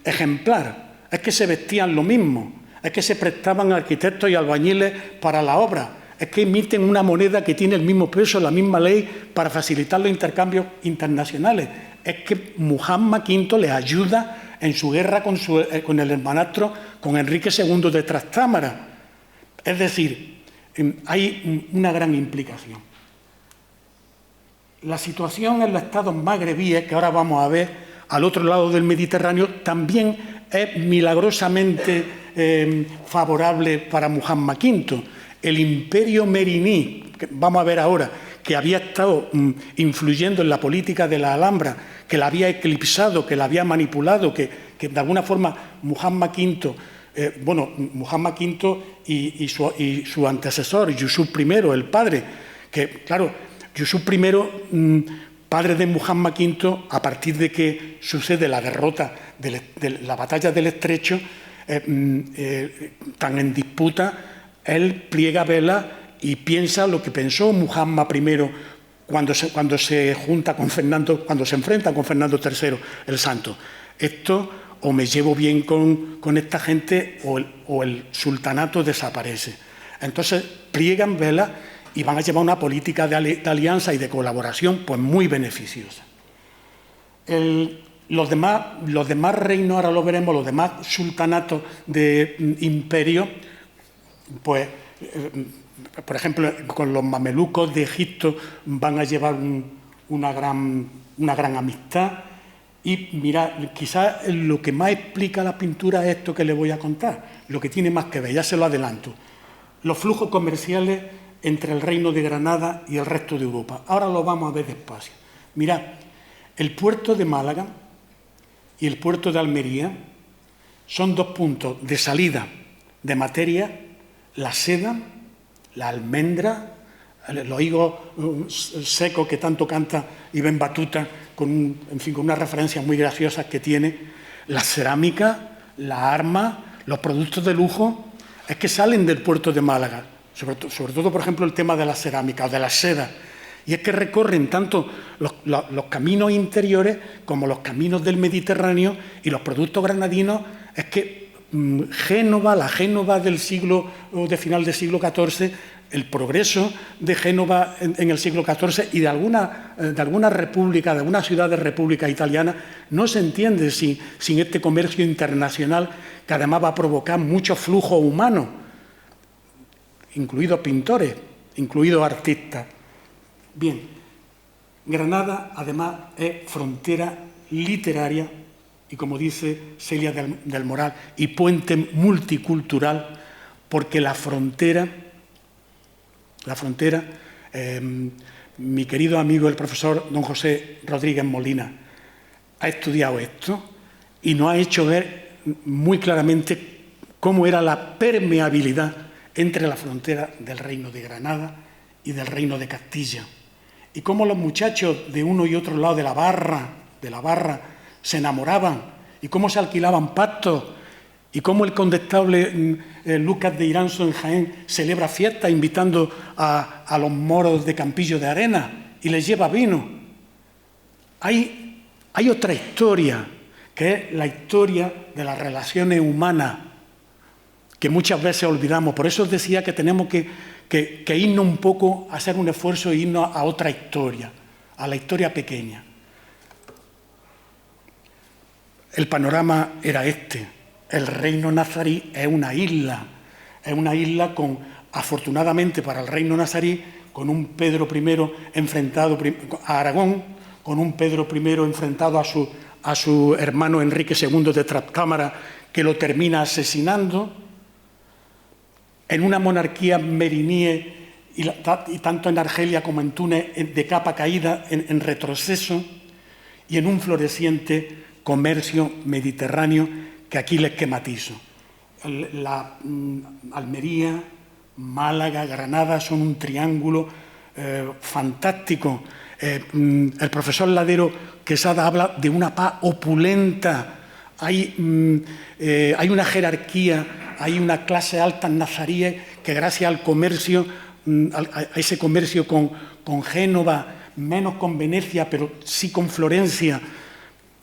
ejemplar. Es que se vestían lo mismo, es que se prestaban arquitectos y albañiles para la obra, es que emiten una moneda que tiene el mismo peso, la misma ley para facilitar los intercambios internacionales. Es que Muhammad V le ayuda en su guerra con el hermanastro, con Enrique II de Trastámara. Es decir, hay una gran implicación. La situación en los estados magrebíes, que ahora vamos a ver al otro lado del Mediterráneo, también es milagrosamente favorable para Muhammad V. El imperio meriní, que vamos a ver ahora, que había estado influyendo en la política de la Alhambra, que la había eclipsado, que la había manipulado, que de alguna forma Muhammad V y su antecesor, Yusuf I, el padre, que, claro, Yusuf I padre de Muhammad V, a partir de que sucede la derrota de la batalla del Estrecho, tan en disputa, él pliega vela y piensa lo que pensó Muhammad I cuando se junta con Fernando, cuando se enfrenta con Fernando III el Santo. Esto, o me llevo bien con esta gente, o el sultanato desaparece. Entonces pliegan velas y van a llevar una política de alianza y de colaboración pues muy beneficiosa. Los demás reinos, ahora lo veremos, los demás sultanatos de imperio, pues, por ejemplo, con los mamelucos de Egipto van a llevar una gran amistad. Y mira, quizás lo que más explica la pintura es esto que le voy a contar, lo que tiene más que ver, ya se lo adelanto. Los flujos comerciales entre el Reino de Granada y el resto de Europa. Ahora lo vamos a ver despacio. Mirad, el puerto de Málaga y el puerto de Almería son dos puntos de salida de materia, la seda, la almendra, los higos secos que tanto canta Ibn Battuta, con unas referencias muy graciosas que tiene, la cerámica, las armas, los productos de lujo, es que salen del puerto de Málaga, sobre todo, por ejemplo, el tema de la cerámica o de la seda, y es que recorren tanto los caminos interiores como los caminos del Mediterráneo, y los productos granadinos, es que Génova, la Génova del final del siglo XIV, el progreso de Génova en el siglo XIV y de alguna república, de algunas ciudades repúblicas italianas, no se entiende sin este comercio internacional que además va a provocar mucho flujo humano, incluidos pintores, incluidos artistas. Bien, Granada además es frontera literaria y, como dice Celia del Moral, y puente multicultural, porque la frontera, mi querido amigo el profesor don José Rodríguez Molina ha estudiado esto y nos ha hecho ver muy claramente cómo era la permeabilidad entre la frontera del Reino de Granada y del Reino de Castilla, y cómo los muchachos de uno y otro lado de la barra se enamoraban, y cómo se alquilaban pactos, y cómo el condestable Lucas de Iranzo en Jaén celebra fiestas invitando a los moros de Campillo de Arena y les lleva vino. Hay otra historia, que es la historia de las relaciones humanas, que muchas veces olvidamos. Por eso os decía que tenemos que irnos un poco, a hacer un esfuerzo e irnos a otra historia, a la historia pequeña. El panorama era este. El reino nazarí es una isla con, afortunadamente para el reino nazarí, con un Pedro I enfrentado a Aragón, con un Pedro I enfrentado a su hermano Enrique II de Trastámara, que lo termina asesinando, en una monarquía meriníe, y tanto en Argelia como en Túnez, de capa caída, en retroceso, y en un floreciente comercio mediterráneo que aquí les matizo. Almería, Málaga, Granada son un triángulo fantástico. El profesor Ladero Quesada habla de una paz opulenta. Hay una jerarquía, hay una clase alta nazaríes que gracias al comercio, a ese comercio con Génova, menos con Venecia, pero sí con Florencia,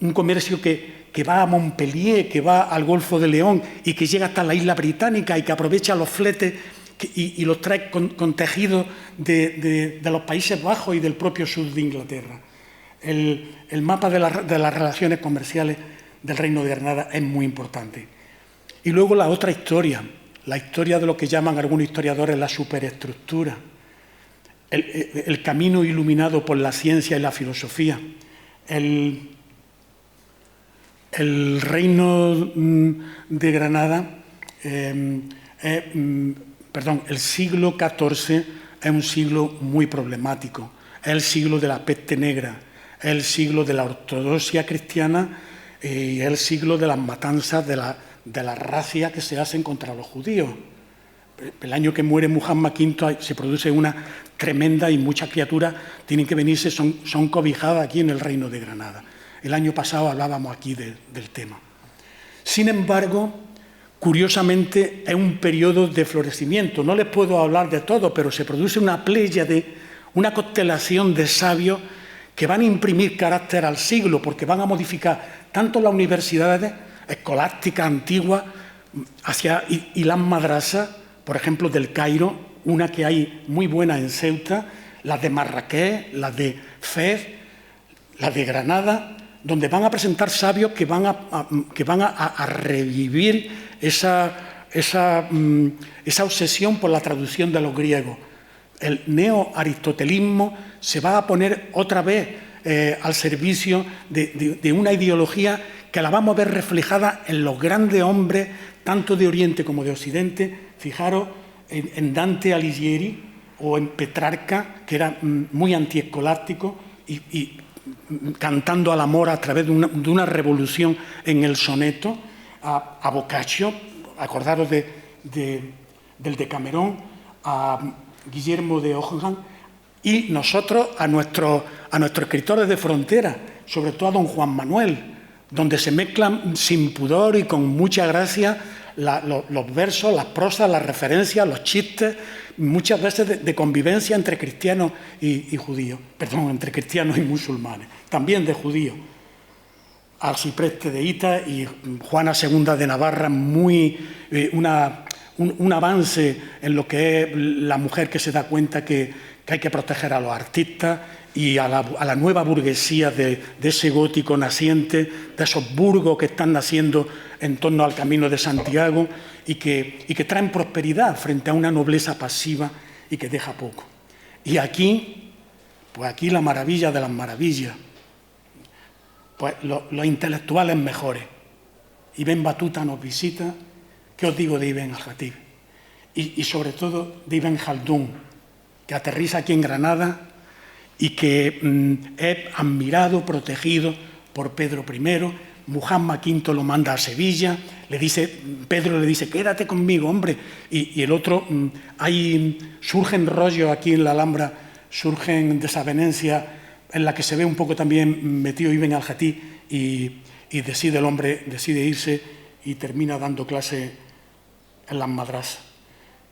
un comercio que va a Montpellier, que va al Golfo de León y que llega hasta la isla británica y que aprovecha los fletes y los trae con tejidos de los Países Bajos y del propio sur de Inglaterra. El mapa de las relaciones comerciales del Reino de Granada es muy importante. Y luego la otra historia, la historia de lo que llaman algunos historiadores la superestructura, el camino iluminado por la ciencia y la filosofía. El Reino de Granada, el siglo XIV es un siglo muy problemático. Es el siglo de la peste negra, es el siglo de la ortodoxia cristiana y es el siglo de las matanzas de las racias que se hacen contra los judíos. el año que muere Muhammad V se produce una tremenda y muchas criaturas tienen que venirse, son cobijadas aquí en el Reino de Granada. El año pasado hablábamos aquí del tema. Sin embargo, curiosamente, es un periodo de florecimiento. No les puedo hablar de todo, pero se produce una pléyade, una constelación de sabios que van a imprimir carácter al siglo, porque van a modificar tanto las universidades escolásticas antiguas y las madrasas, por ejemplo, del Cairo, una que hay muy buena en Ceuta, las de Marrakech, las de Fez, las de Granada, donde van a presentar sabios que van a revivir esa obsesión por la traducción de los griegos. El neo-aristotelismo se va a poner otra vez al servicio de una ideología que la vamos a ver reflejada en los grandes hombres, tanto de Oriente como de Occidente. Fijaros en Dante Alighieri o en Petrarca, que era muy antiescolástico y cantando al amor a través de una revolución en el soneto, a Boccaccio, acordaros del Decamerón, a Guillermo de Ockham, y nosotros a nuestros escritores de frontera, sobre todo a don Juan Manuel, donde se mezclan sin pudor y con mucha gracia los versos, las prosas, las referencias, los chistes, muchas veces de convivencia entre cristianos y judíos, perdón, entre cristianos y musulmanes, también de judíos. Arcipreste de Hita y Juana II de Navarra, un avance en lo que es la mujer que se da cuenta que hay que proteger a los artistas y a la nueva burguesía de ese gótico naciente, de esos burgos que están naciendo en torno al Camino de Santiago y que traen prosperidad frente a una nobleza pasiva y que deja poco. Y aquí, pues aquí la maravilla de las maravillas, pues los intelectuales mejores. Ibn Battuta nos visita. ¿Qué os digo de Ibn al-Khatib? Y sobre todo de Ibn Khaldún, que aterriza aquí en Granada y que es admirado, protegido por Pedro I. Muhammad V lo manda a Sevilla, Pedro le dice, quédate conmigo, hombre. Y el otro, surgen rollos aquí en la Alhambra, surgen desavenencias en la que se ve un poco también metido Ibn al-Khatib y decide el hombre, decide irse y termina dando clase en las madrasas.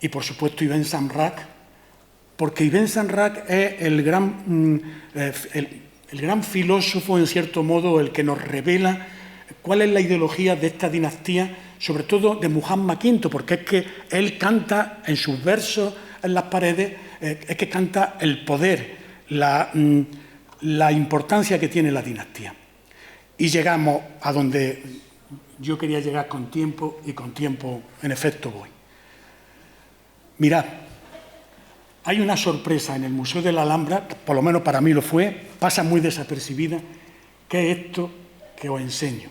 Y por supuesto Ibn Samrak, porque Ibn Samrak es el gran filósofo, en cierto modo, el que nos revela cuál es la ideología de esta dinastía, sobre todo de Muhammad V, porque es que él canta en sus versos, en las paredes, es que canta el poder, la importancia que tiene la dinastía. Y llegamos a donde yo quería llegar con tiempo, y con tiempo, en efecto, voy. Mirad, hay una sorpresa en el Museo de la Alhambra, por lo menos para mí lo fue, pasa muy desapercibida, que es esto que os enseño.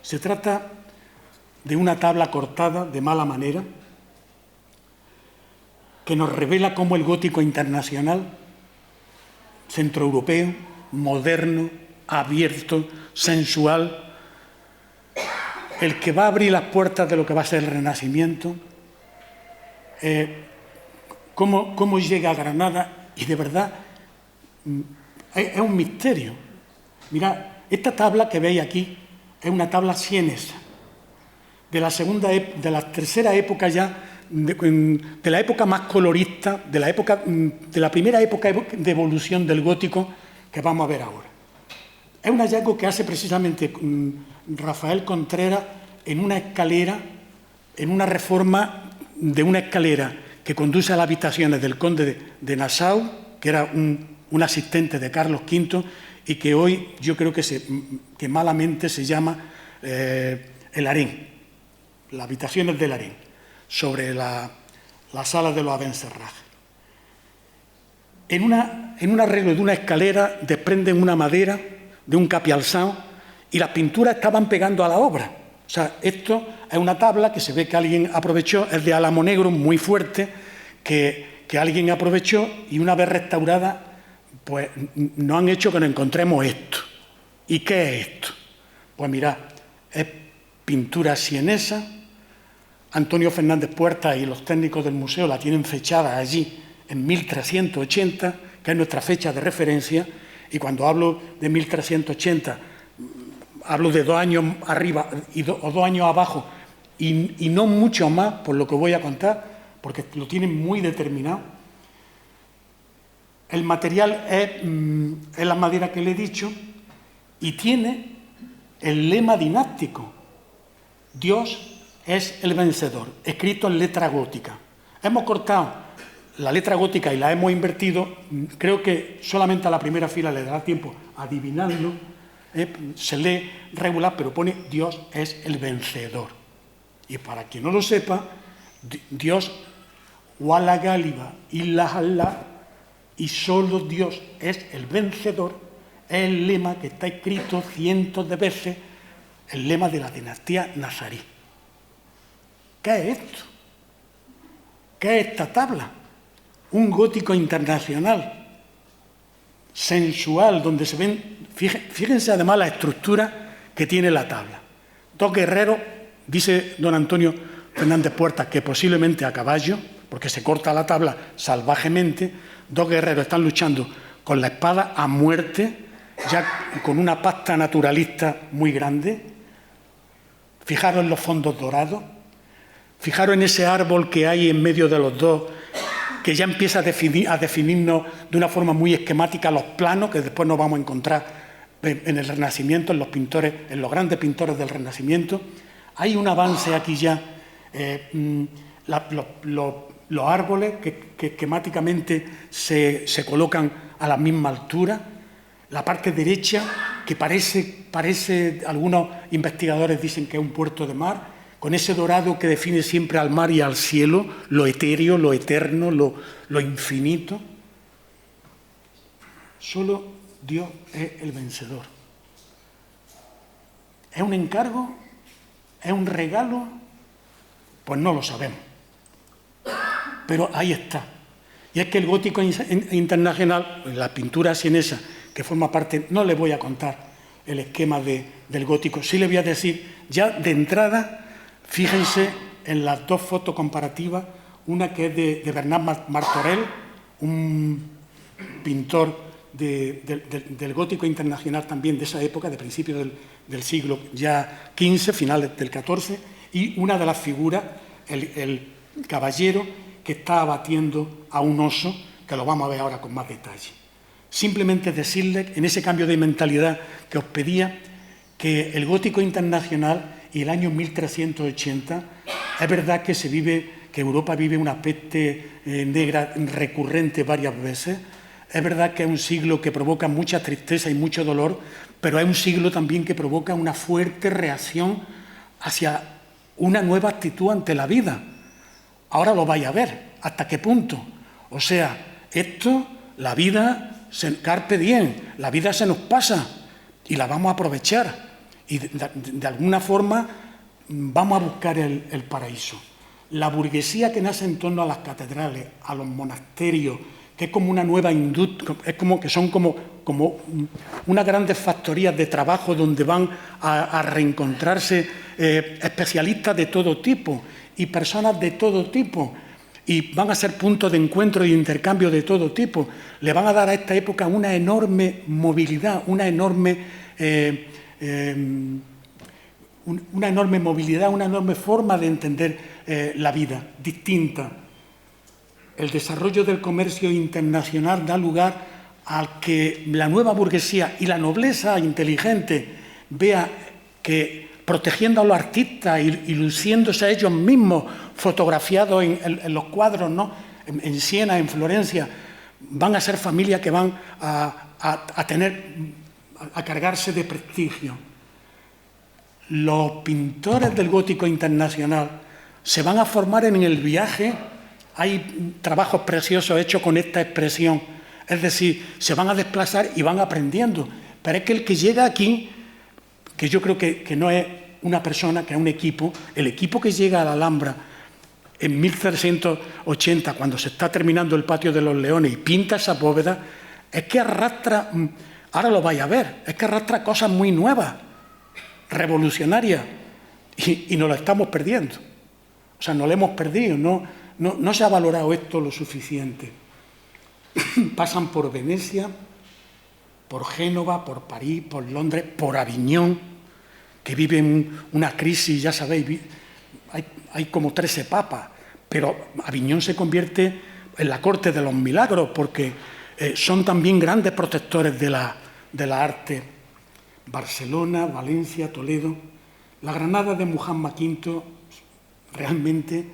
Se trata de una tabla cortada de mala manera que nos revela cómo el gótico internacional, centroeuropeo, moderno, abierto, sensual, el que va a abrir las puertas de lo que va a ser el Renacimiento, cómo llega a Granada, y de verdad es un misterio. Mirad, esta tabla que veis aquí es una tabla sienesa, de la tercera época ya, de la época más colorista, de la primera época de evolución del gótico que vamos a ver ahora. Es un hallazgo que hace precisamente Rafael Contreras en una escalera, en una reforma de una escalera que conduce a las habitaciones del conde de Nassau, que era un asistente de Carlos V y que hoy yo creo que malamente se llama el harén, las habitaciones del harén, sobre la sala de los Abencerraj. En un arreglo de una escalera desprenden una madera de un capialzao y las pinturas estaban pegando a la obra. O sea, esto es una tabla que se ve que alguien aprovechó, es de álamo negro muy fuerte, que alguien aprovechó y una vez restaurada, pues nos han hecho que nos encontremos esto. ¿Y qué es esto? Pues mirad, es pintura sienesa Antonio Fernández Puerta y los técnicos del museo la tienen fechada allí en 1380, que es nuestra fecha de referencia, y cuando hablo de 1380, hablo de 2 años arriba o 2 años abajo, y no mucho más, por lo que voy a contar, porque lo tienen muy determinado. El material es la madera que le he dicho, y tiene el lema dinástico: Dios es el vencedor, escrito en letra gótica. Hemos cortado la letra gótica y la hemos invertido. Creo que solamente a la primera fila le dará tiempo a adivinarlo. Se lee regular, pero pone Dios es el vencedor. Y para quien no lo sepa, Dios, Wala Gáliba y la Allah, y solo Dios es el vencedor, es el lema que está escrito cientos de veces, el lema de la dinastía nazarí. ¿Qué es esto? ¿Qué es esta tabla? Un gótico internacional, sensual, donde se ven, fíjense además la estructura que tiene la tabla. 2 guerreros, dice don Antonio Fernández Puerta, que posiblemente a caballo, porque se corta la tabla salvajemente. 2 guerreros están luchando con la espada a muerte, ya con una pasta naturalista muy grande. Fijaros en los fondos dorados, fijaros en ese árbol que hay en medio de los dos, que ya empieza a definirnos de una forma muy esquemática los planos que después nos vamos a encontrar en el Renacimiento, en los pintores, en los grandes pintores del Renacimiento. Hay un avance aquí ya. Los árboles que esquemáticamente se colocan a la misma altura. La parte derecha, que parece, algunos investigadores dicen que es un puerto de mar, con ese dorado que define siempre al mar y al cielo, lo etéreo, lo eterno, lo infinito. Solo Dios es el vencedor. ¿Es un encargo? ¿Es un regalo? Pues no lo sabemos. Pero ahí está. Y es que el gótico internacional, la pintura sienesa, que forma parte, no les voy a contar el esquema del gótico, sí les voy a decir, ya de entrada, fíjense en las 2 fotos comparativas, una que es de Bernard Martorell, un pintor del gótico internacional también de esa época, de principios del siglo ya XV, finales del XIV, y una de las figuras, el caballero que está abatiendo a un oso, que lo vamos a ver ahora con más detalle. Simplemente decirles, en ese cambio de mentalidad que os pedía, que el gótico internacional y el año 1380, es verdad que que Europa vive una peste negra recurrente varias veces. Es verdad que es un siglo que provoca mucha tristeza y mucho dolor, pero es un siglo también que provoca una fuerte reacción hacia una nueva actitud ante la vida. Ahora lo vais a ver, ¿hasta qué punto? O sea, la vida, carpe diem, la vida se nos pasa y la vamos a aprovechar. Y de alguna forma vamos a buscar el paraíso. La burguesía que nace en torno a las catedrales, a los monasterios, que es como una nueva industria, es como que son como unas grandes factorías de trabajo donde van a reencontrarse especialistas de todo tipo y personas de todo tipo, y van a ser puntos de encuentro y de intercambio de todo tipo. Le van a dar a esta época una enorme movilidad, una enorme forma de entender la vida, distinta. El desarrollo del comercio internacional da lugar a que la nueva burguesía y la nobleza inteligente vea que protegiendo a los artistas y luciéndose a ellos mismos, fotografiados en los cuadros, ¿no? En Siena, en Florencia, van a ser familias que van a cargarse de prestigio. Los pintores del gótico internacional se van a formar en el viaje. Hay trabajos preciosos hechos con esta expresión, es decir, se van a desplazar y van aprendiendo. Pero es que el que llega aquí, que yo creo que no es una persona, que es un equipo, el equipo que llega a la Alhambra en 1380, cuando se está terminando el Patio de los Leones y pinta esa bóveda, es que arrastra, ahora lo vais a ver, es que arrastra cosas muy nuevas, revolucionarias, y nos lo estamos perdiendo. O sea, no lo hemos perdido, no se ha valorado esto lo suficiente. Pasan por Venecia, por Génova, por París, por Londres, por Aviñón, que viven una crisis, ya sabéis, hay como 13 papas, pero Aviñón se convierte en la corte de los milagros, porque son también grandes protectores de la arte. Barcelona, Valencia, Toledo. La Granada de Muhammad V, realmente,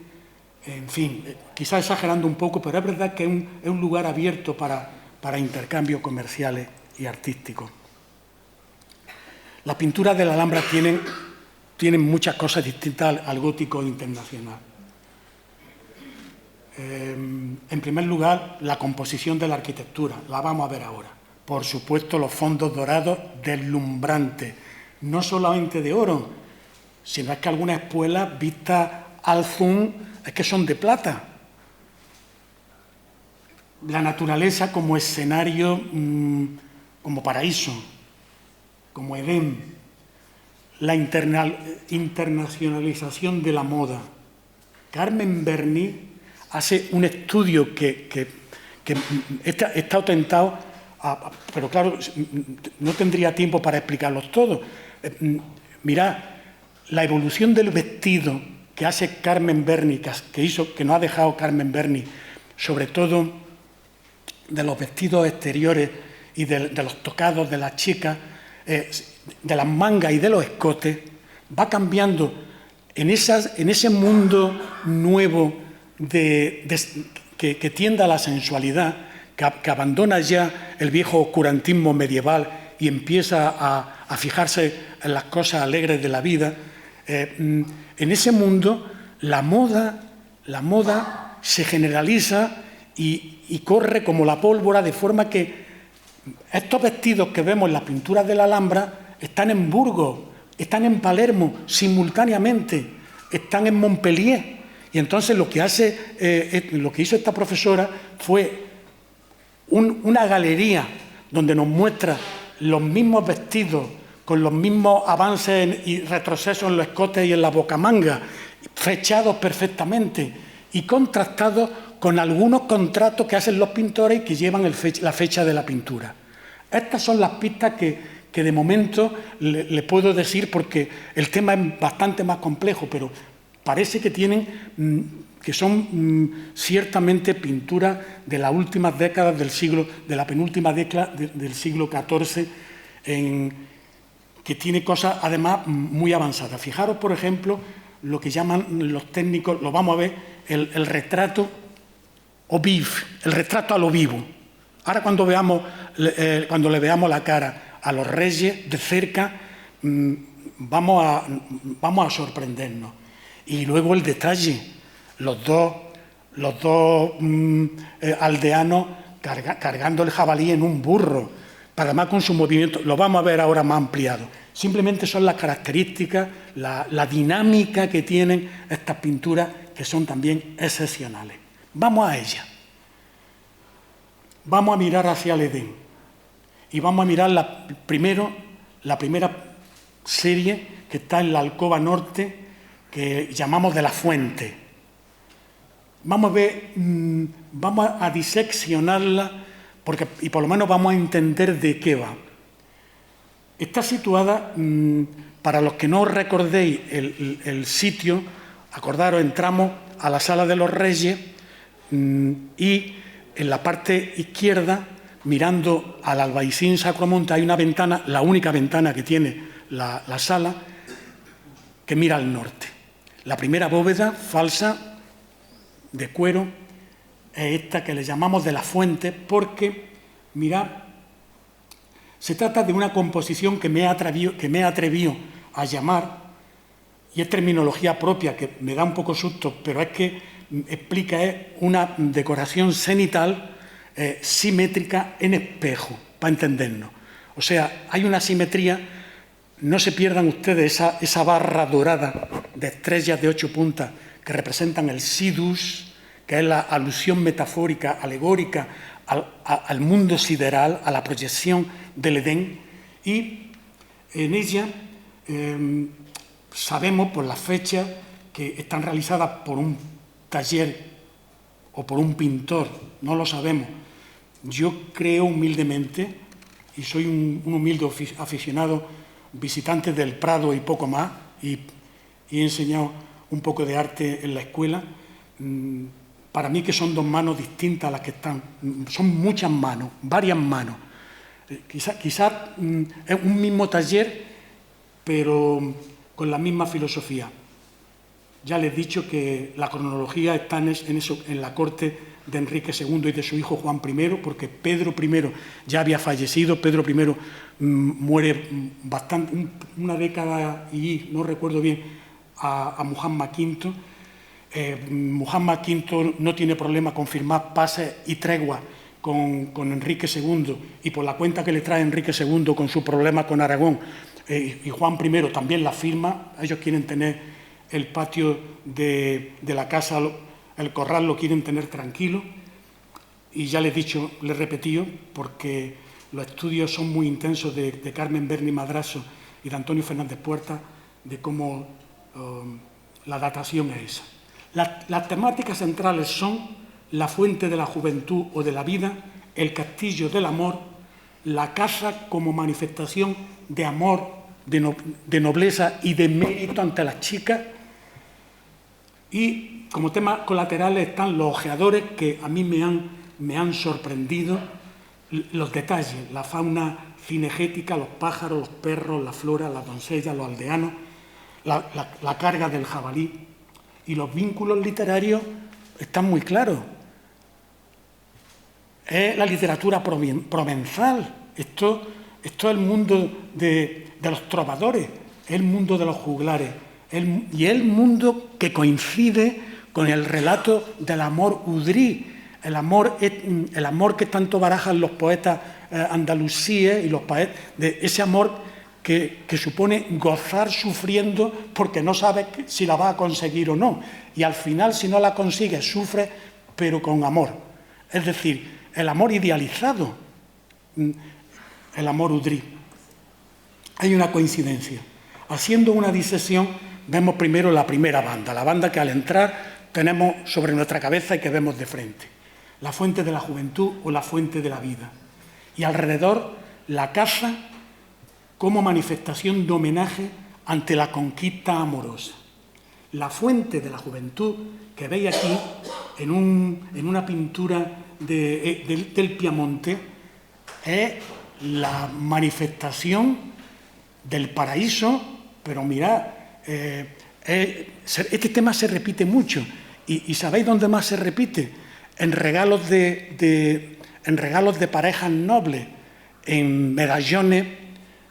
en fin, quizás exagerando un poco, pero es verdad que es un lugar abierto para intercambios comerciales y artísticos. Las pinturas de la Alhambra tienen muchas cosas distintas al gótico internacional. En primer lugar, la composición de la arquitectura, la vamos a ver ahora. Por supuesto, los fondos dorados deslumbrantes, no solamente de oro, sino es que algunas espuelas vistas al zoom es que son de plata. La naturaleza como escenario, como paraíso, como Edén. La internacionalización de la moda. Carmen Berni hace un estudio que está tentado, pero claro, no tendría tiempo para explicarlos todos. Mirad, la evolución del vestido que hace Carmen Berni, que nos ha dejado Carmen Berni, sobre todo de los vestidos exteriores y de los tocados de las chicas, de las mangas y de los escotes, va cambiando en ese mundo nuevo que tiende a la sensualidad, que abandona ya el viejo oscurantismo medieval y empieza a fijarse en las cosas alegres de la vida. En ese mundo la moda se generaliza y corre como la pólvora, de forma que estos vestidos que vemos en las pinturas de la Alhambra están en Burgos, están en Palermo simultáneamente, están en Montpellier. Y entonces lo que hizo esta profesora fue una galería donde nos muestra los mismos vestidos, con los mismos avances y retrocesos en los escotes y en la bocamanga, fechados perfectamente y contrastados con algunos contratos que hacen los pintores y que llevan la fecha de la pintura. Estas son las pistas que de momento le puedo decir, porque el tema es bastante más complejo, pero parece que son ciertamente pinturas de las últimas décadas de la penúltima década del siglo XIV, que tiene cosas además muy avanzadas. Fijaros, por ejemplo, lo que llaman los técnicos, lo vamos a ver, el retrato au vif, el retrato a lo vivo. Ahora cuando le veamos la cara a los reyes de cerca, vamos a sorprendernos. Y luego el detalle, los dos aldeanos cargando el jabalí en un burro, además con su movimiento, lo vamos a ver ahora más ampliado. Simplemente son las características, la dinámica que tienen estas pinturas, que son también excepcionales. Vamos a ellas. Vamos a mirar hacia el Edén. Y vamos a mirar la primera serie que está en la alcoba norte, que llamamos de la fuente. Vamos a ver, vamos a diseccionarla, y por lo menos vamos a entender de qué va. Está situada, para los que no recordéis el sitio, acordaros, entramos a la Sala de los Reyes y en la parte izquierda, mirando al Albaicín Sacromonte, hay una ventana, la única ventana que tiene la sala, que mira al norte. La primera bóveda falsa de cuero es esta que le llamamos de la fuente, porque, mirad, se trata de una composición que me he atrevido a llamar, y es terminología propia que me da un poco susto, pero es que explica, es una decoración cenital simétrica en espejo, para entendernos. O sea, hay una simetría, no se pierdan ustedes esa barra dorada de estrellas de 8 puntas que representan el Sidus, que es la alusión metafórica, alegórica al mundo sideral, a la proyección del Edén, y en ella sabemos por la fecha que están realizadas por un taller o por un pintor, no lo sabemos. Yo creo humildemente, y soy un humilde aficionado, visitante del Prado y poco más, y he enseñado un poco de arte en la escuela, para mí que son dos manos distintas a las que están, son muchas manos, varias manos. Quizás es un mismo taller, pero con la misma filosofía. Ya les he dicho que la cronología está en la corte de Enrique II y de su hijo Juan I, porque Pedro I ya había fallecido. Pedro I muere una década y no recuerdo bien a Muhammad V. Muhammad V no tiene problema con firmar pases y treguas con Enrique II, y por la cuenta que le trae Enrique II con su problema con Aragón, y Juan I también la firma. Ellos quieren tener el patio de la casa, el corral lo quieren tener tranquilo, y ya les he dicho, les he repetido, porque los estudios son muy intensos de Carmen Berni Madrazo y de Antonio Fernández Puerta, de cómo la datación es esa. Las temáticas centrales son la fuente de la juventud o de la vida, el castillo del amor, la casa como manifestación de amor, de nobleza y de mérito ante las chicas. Y como temas colaterales están los ojeadores, que a mí me han sorprendido, los detalles, la fauna cinegética, los pájaros, los perros, la flora, las doncellas, los aldeanos, la carga del jabalí. Y los vínculos literarios están muy claros. Es la literatura provenzal. Esto es el mundo de los trovadores, es el mundo de los juglares, y es el mundo que coincide con el relato del amor udrí, el amor que tanto barajan los poetas andalusíes y los poetas, de ese amor que supone gozar sufriendo porque no sabes si la vas a conseguir o no, y al final, si no la consigues, sufres, pero con amor. Es decir, el amor idealizado, el amor udrí. Hay una coincidencia. Haciendo una disección, vemos primero la primera banda, la banda que al entrar tenemos sobre nuestra cabeza y que vemos de frente. La fuente de la juventud o la fuente de la vida. Y alrededor, la casa como manifestación de homenaje ante la conquista amorosa. La fuente de la juventud que veis aquí en una pintura del Piamonte es la manifestación del paraíso, pero mirad, este tema se repite mucho, y ¿sabéis dónde más se repite? En regalos de parejas nobles, en medallones,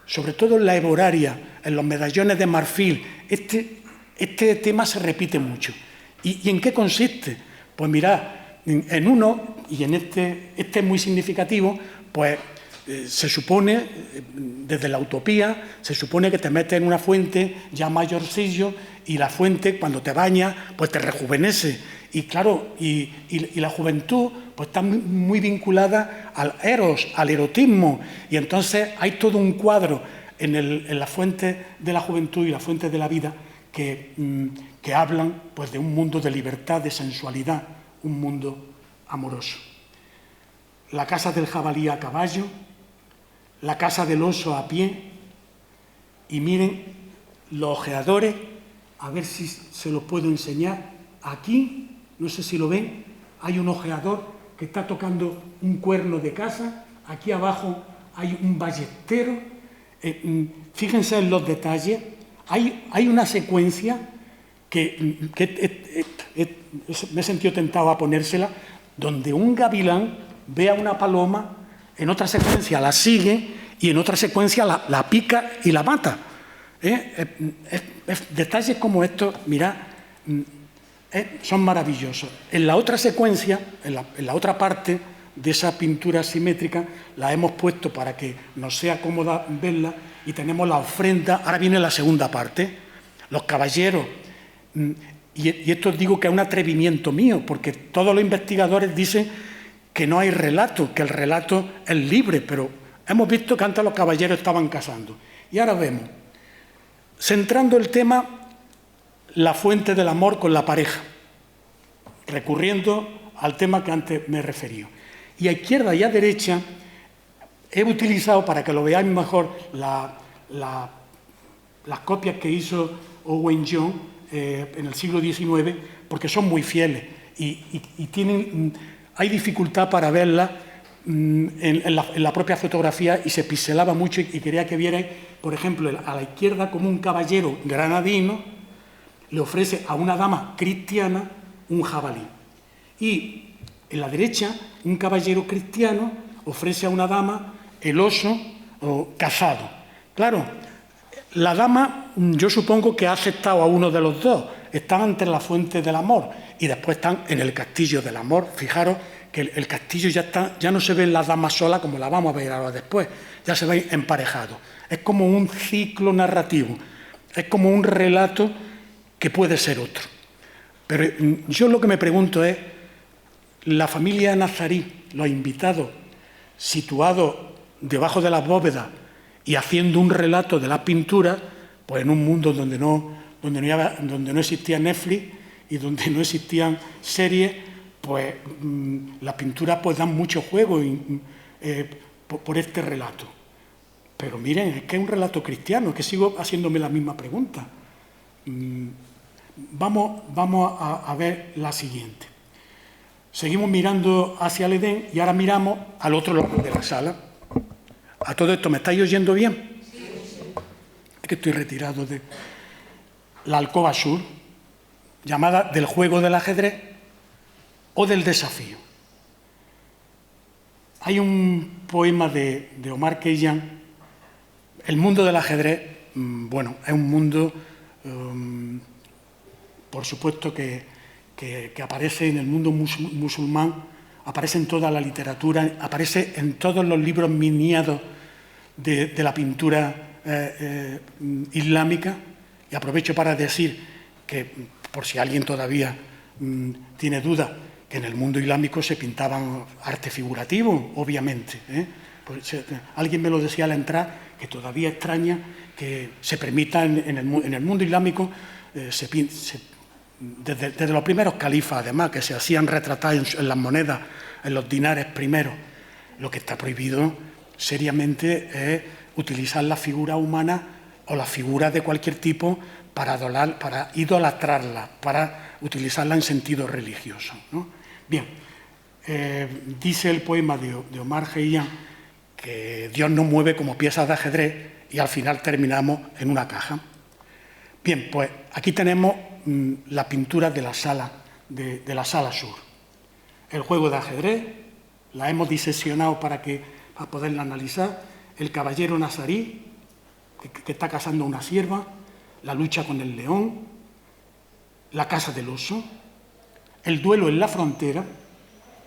sobre todo en la Eboraria, en los medallones de marfil. Este tema se repite mucho. ¿Y en qué consiste? Pues mirad, en uno, y en este es muy significativo, pues se supone, desde la utopía, se supone que te metes en una fuente ya mayorcillo, y la fuente, cuando te bañas, pues te rejuvenece. Y claro, y la juventud pues está muy vinculada al eros, al erotismo, y entonces hay todo un cuadro en la fuente de la juventud y la fuente de la vida que hablan pues de un mundo de libertad, de sensualidad, un mundo amoroso. La casa del jabalí a caballo, la casa del oso a pie, y miren los ojeadores, a ver si se los puedo enseñar. Aquí, no sé si lo ven, hay un ojeador que está tocando un cuerno de casa, aquí abajo hay un ballestero. Fíjense en los detalles, hay una secuencia que me he sentido tentado a ponérsela, donde un gavilán ve a una paloma, en otra secuencia la sigue y en otra secuencia la pica y la mata. Detalles como estos, mirad, son maravillosos. En la otra secuencia, en la otra parte de esa pintura simétrica, la hemos puesto para que nos sea cómoda verla, y tenemos la ofrenda. Ahora viene la segunda parte, los caballeros. Y esto digo que es un atrevimiento mío, porque todos los investigadores dicen que no hay relato, que el relato es libre, pero hemos visto que antes los caballeros estaban cazando. Y ahora vemos, centrando el tema, la fuente del amor con la pareja, recurriendo al tema que antes me he referido. Y a izquierda y a derecha he utilizado, para que lo veáis mejor, las copias que hizo Owen John en el siglo XIX, porque son muy fieles y hay dificultad para verlas en la propia fotografía, y se pixelaba mucho, y quería que vierais, por ejemplo, a la izquierda, como un caballero granadino le ofrece a una dama cristiana un jabalí, y en la derecha un caballero cristiano ofrece a una dama el oso cazado. Claro, la dama, yo supongo que ha aceptado a uno de los dos, están ante la fuente del amor y después están en el castillo del amor. Fijaros que el castillo ya no se ve en la dama sola, como la vamos a ver ahora después, ya se ve emparejado. Es como un ciclo narrativo, es como un relato que puede ser otro. Pero yo lo que me pregunto es, la familia nazarí, los invitados, situados debajo de las bóvedas y haciendo un relato de las pinturas, pues en un mundo donde no existía Netflix y donde no existían series, pues las pinturas pues dan mucho juego por este relato. Pero miren, es que es un relato cristiano, que sigo haciéndome la misma pregunta. Vamos a ver la siguiente. Seguimos mirando hacia el Edén y ahora miramos al otro lado de la sala. ¿A todo esto me estáis oyendo bien? Sí. Es que estoy retirado de la alcoba sur, llamada del juego del ajedrez o del desafío. Hay un poema de Omar Khayyam, El mundo del ajedrez. Bueno, es un mundo, por supuesto, que aparece en el mundo musulmán, aparece en toda la literatura, aparece en todos los libros miniados de la pintura islámica. Y aprovecho para decir que, por si alguien todavía tiene duda, que en el mundo islámico se pintaban arte figurativo, obviamente. Pues, alguien me lo decía al entrar, que todavía extraña que se permita en el mundo islámico, desde los primeros califas, además, que se hacían retratar en las monedas, en los dinares primeros. Lo que está prohibido seriamente es utilizar la figura humana o las figuras de cualquier tipo para idolatrarla, para utilizarla en sentido religioso, ¿no? Bien, dice el poema de Omar Khayyam que Dios nos mueve como piezas de ajedrez y al final terminamos en una caja. Bien, pues aquí tenemos la pintura de la sala, de la sala sur. El juego de ajedrez, la hemos diseccionado para poderla analizar. El caballero nazarí, que está cazando una sierva, la lucha con el león, la caza del oso, el duelo en la frontera,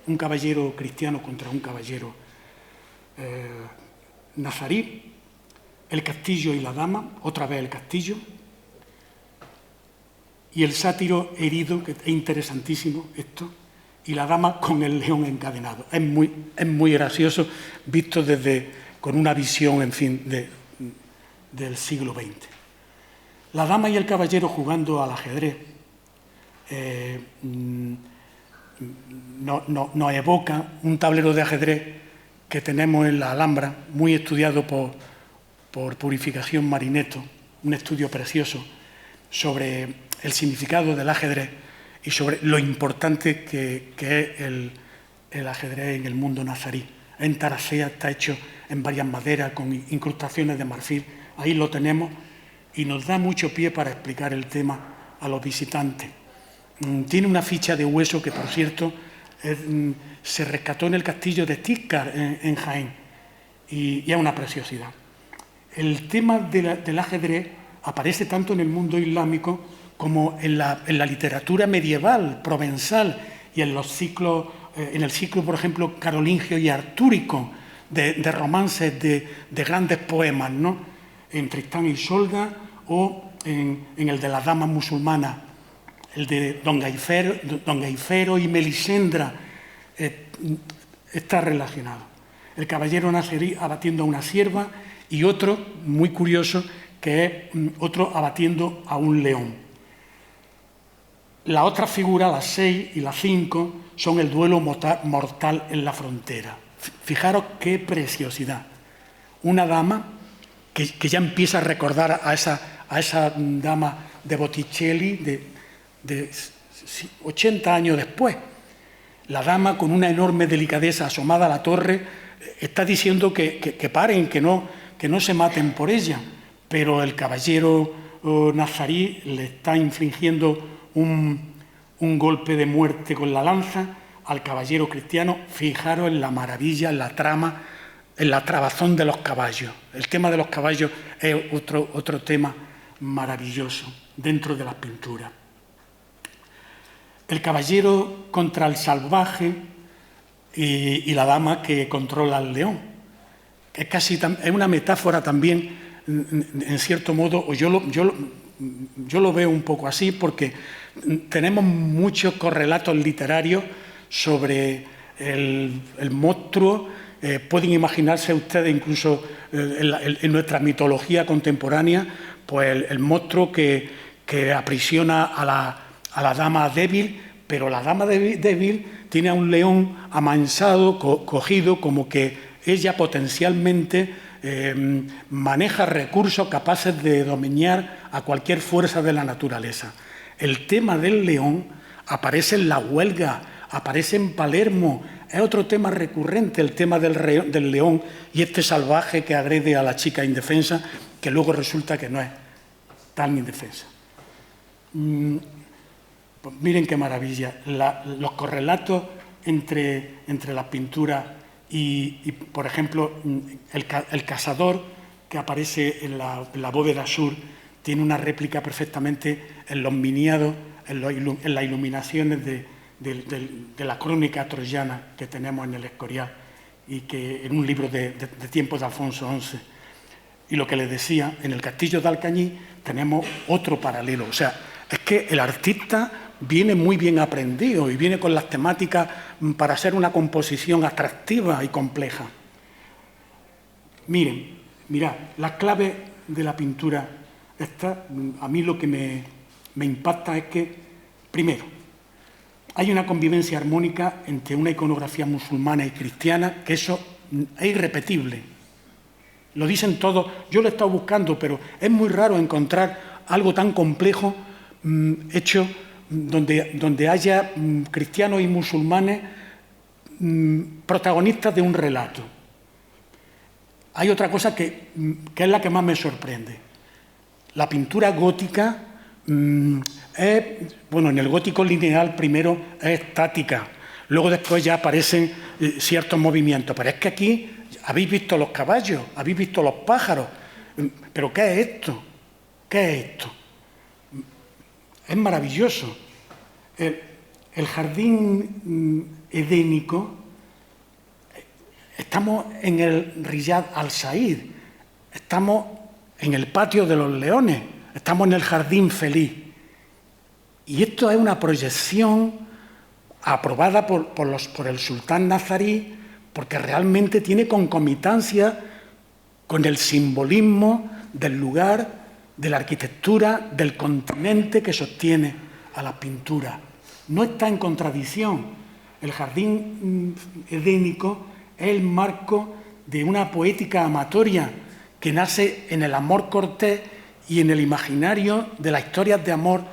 un caballero cristiano contra un caballero nazarí, el castillo y la dama, otra vez el castillo, y el sátiro herido, que es interesantísimo esto, y la dama con el león encadenado. Es muy gracioso, visto con una visión, en fin, del siglo XX. La dama y el caballero jugando al ajedrez nos evoca un tablero de ajedrez que tenemos en la Alhambra, muy estudiado por Purificación Marineto, un estudio precioso sobre el significado del ajedrez y sobre lo importante que es el ajedrez en el mundo nazarí. En Taracea está hecho en varias maderas, con incrustaciones de marfil. Ahí lo tenemos y nos da mucho pie para explicar el tema a los visitantes. Tiene una ficha de hueso que, por cierto, se rescató en el castillo de Tiscar, en Jaén, y es una preciosidad. El tema del ajedrez aparece tanto en el mundo islámico como en la literatura medieval, provenzal, y en el ciclo, por ejemplo, carolingio y artúrico, de romances, de grandes poemas, ¿no? En Tristán y Isolda o en el de las damas musulmanas, el de Don Gaifero y Melisendra, está relacionado. El caballero nazarí abatiendo a una sierva y otro, muy curioso, que es otro abatiendo a un león. La otra figura, la 6 y la 5, son el duelo mortal en la frontera. Fijaros qué preciosidad. Una dama que ya empieza a recordar a esa dama de Botticelli de 80 años después. La dama, con una enorme delicadeza asomada a la torre, está diciendo que paren, que no se maten por ella. Pero el caballero nazarí le está infligiendo un golpe de muerte con la lanza al caballero cristiano. Fijaros en la maravilla, en la trama, en la trabazón de los caballos. El tema de los caballos es otro tema maravilloso dentro de las pinturas. El caballero contra el salvaje y la dama que controla al león. Es una metáfora también, en cierto modo, o yo lo veo un poco así, porque tenemos muchos correlatos literarios sobre el monstruo. Pueden imaginarse ustedes, incluso en nuestra mitología contemporánea, pues el monstruo que aprisiona a la dama débil, pero la dama débil tiene a un león amansado, cogido, como que ella potencialmente maneja recursos capaces de dominar a cualquier fuerza de la naturaleza. El tema del león aparece en la huelga, aparece en Palermo, es otro tema recurrente, el tema del león y este salvaje que agrede a la chica indefensa, que luego resulta que no es tan indefensa. Pues miren qué maravilla, los correlatos entre las pinturas y, por ejemplo, el cazador que aparece en la bóveda sur tiene una réplica perfectamente en los miniados, en las iluminaciones de la crónica troyana que tenemos en el Escorial y que en un libro de tiempos de Alfonso XI. Y lo que les decía, en el castillo de Alcañiz tenemos otro paralelo. O sea, es que el artista viene muy bien aprendido y viene con las temáticas para hacer una composición atractiva y compleja. Mirad, la clave de la pintura esta, a mí lo que me impacta es que, primero, hay una convivencia armónica entre una iconografía musulmana y cristiana, que eso es irrepetible. Lo dicen todos, yo lo he estado buscando, pero es muy raro encontrar algo tan complejo hecho donde haya cristianos y musulmanes protagonistas de un relato. Hay otra cosa que es la que más me sorprende. La pintura gótica en el gótico lineal primero es estática, luego después ya aparecen ciertos movimientos, pero es que aquí habéis visto los caballos, habéis visto los pájaros, pero ¿qué es esto? ¿Qué es esto? Es maravilloso. El jardín edénico, estamos en el Riyad al-Said, estamos en el patio de los leones, estamos en el jardín feliz. Y esto es una proyección aprobada por el sultán nazarí, porque realmente tiene concomitancia con el simbolismo del lugar, de la arquitectura, del continente que sostiene a las pinturas. No está en contradicción. El jardín edénico es el marco de una poética amatoria que nace en el amor cortés y en el imaginario de las historias de amor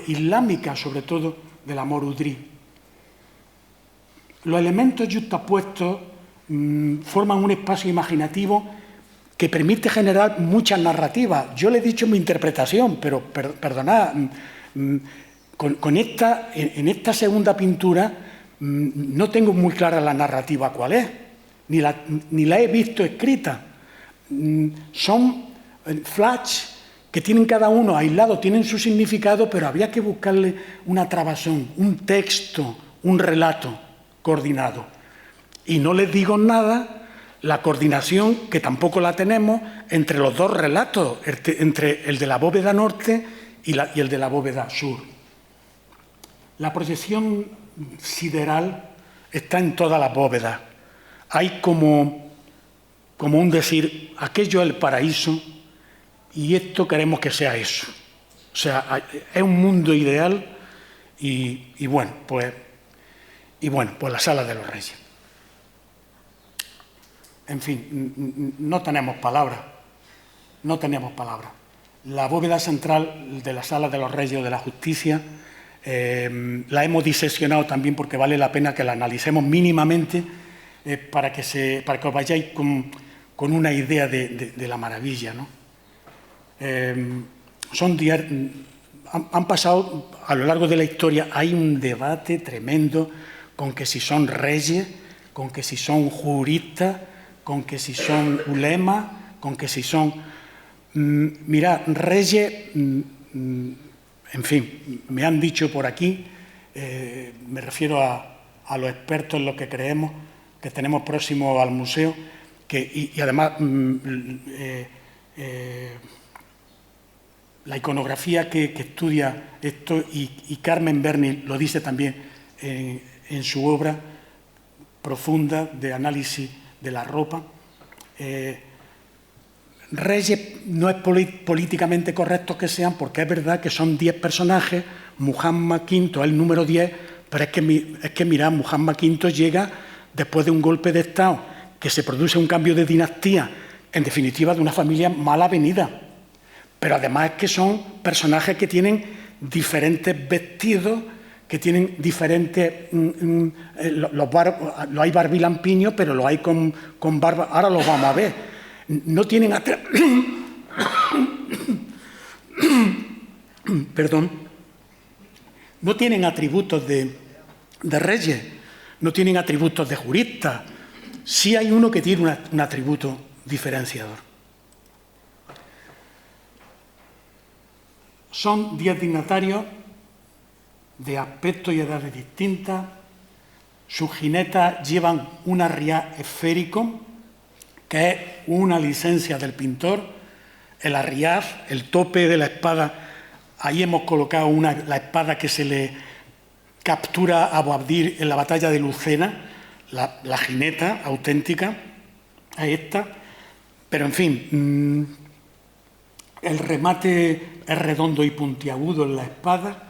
islámicas, sobre todo del amor udrí. Los elementos yuxtapuestos forman un espacio imaginativo que permite generar muchas narrativas. Yo le he dicho mi interpretación, pero perdonad, en esta segunda pintura no tengo muy clara la narrativa cuál es, ni la he visto escrita. Son flash que tienen cada uno aislado, tienen su significado, pero había que buscarle una trabazón, un texto, un relato coordinado. Y no les digo nada la coordinación, que tampoco la tenemos, entre los dos relatos, entre el de la bóveda norte y el de la bóveda sur. La proyección sideral está en todas las bóvedas. Hay como un decir, aquello es el paraíso y esto queremos que sea eso. O sea, es un mundo ideal y bueno, pues la Sala de los Reyes. En fin, no tenemos palabras. La bóveda central de la Sala de los Reyes o de la Justicia la hemos diseccionado también porque vale la pena que la analicemos mínimamente para que os vayáis con una idea de la maravilla, ¿no? Han pasado a lo largo de la historia, hay un debate tremendo con que si son reyes, con que si son juristas, con que si son ulemas, con que si son... mirad, reyes, en fin, me han dicho por aquí, me refiero a los expertos en lo que creemos, que tenemos próximo al museo, y además la iconografía que estudia esto, y Carmen Berni lo dice también en su obra profunda de análisis de la ropa. Reyes no es políticamente correcto que sean, porque es verdad que son 10 personajes, Muhammad V es el número 10, pero es que mirad, Muhammad V llega después de un golpe de Estado, que se produce un cambio de dinastía, en definitiva de una familia mal avenida. Pero además es que son personajes que tienen diferentes vestidos, que tienen diferentes... hay barbilampiños, pero los hay con barba. Ahora los vamos a ver. No tienen... Perdón. No tienen atributos de reyes, no tienen atributos de juristas. Sí hay uno que tiene un atributo diferenciador. Son 10 dignatarios de aspectos y edades distintas. Sus jinetas llevan un arriar esférico, que es una licencia del pintor. El arriar, el tope de la espada, ahí hemos colocado la espada que se le captura a Boabdil en la batalla de Lucena, la jineta auténtica, es esta. Pero en fin, el remate es redondo y puntiagudo en la espada.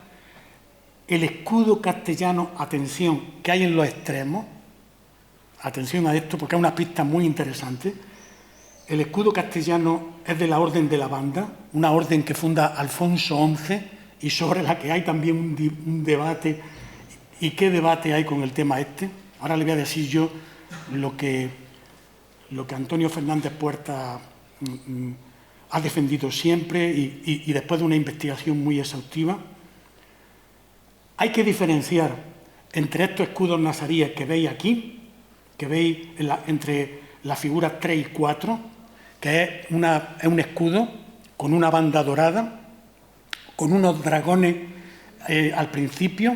El escudo castellano, atención, que hay en los extremos, atención a esto porque es una pista muy interesante. El escudo castellano es de la Orden de la Banda, una orden que funda Alfonso XI y sobre la que hay también un debate. ¿Y qué debate hay con el tema este? Ahora le voy a decir yo lo que Antonio Fernández Puerta ha defendido siempre y después de una investigación muy exhaustiva. Hay que diferenciar entre estos escudos nazaríes que veis aquí, que veis entre las figuras 3 y 4, que es un escudo con una banda dorada, con unos dragones al principio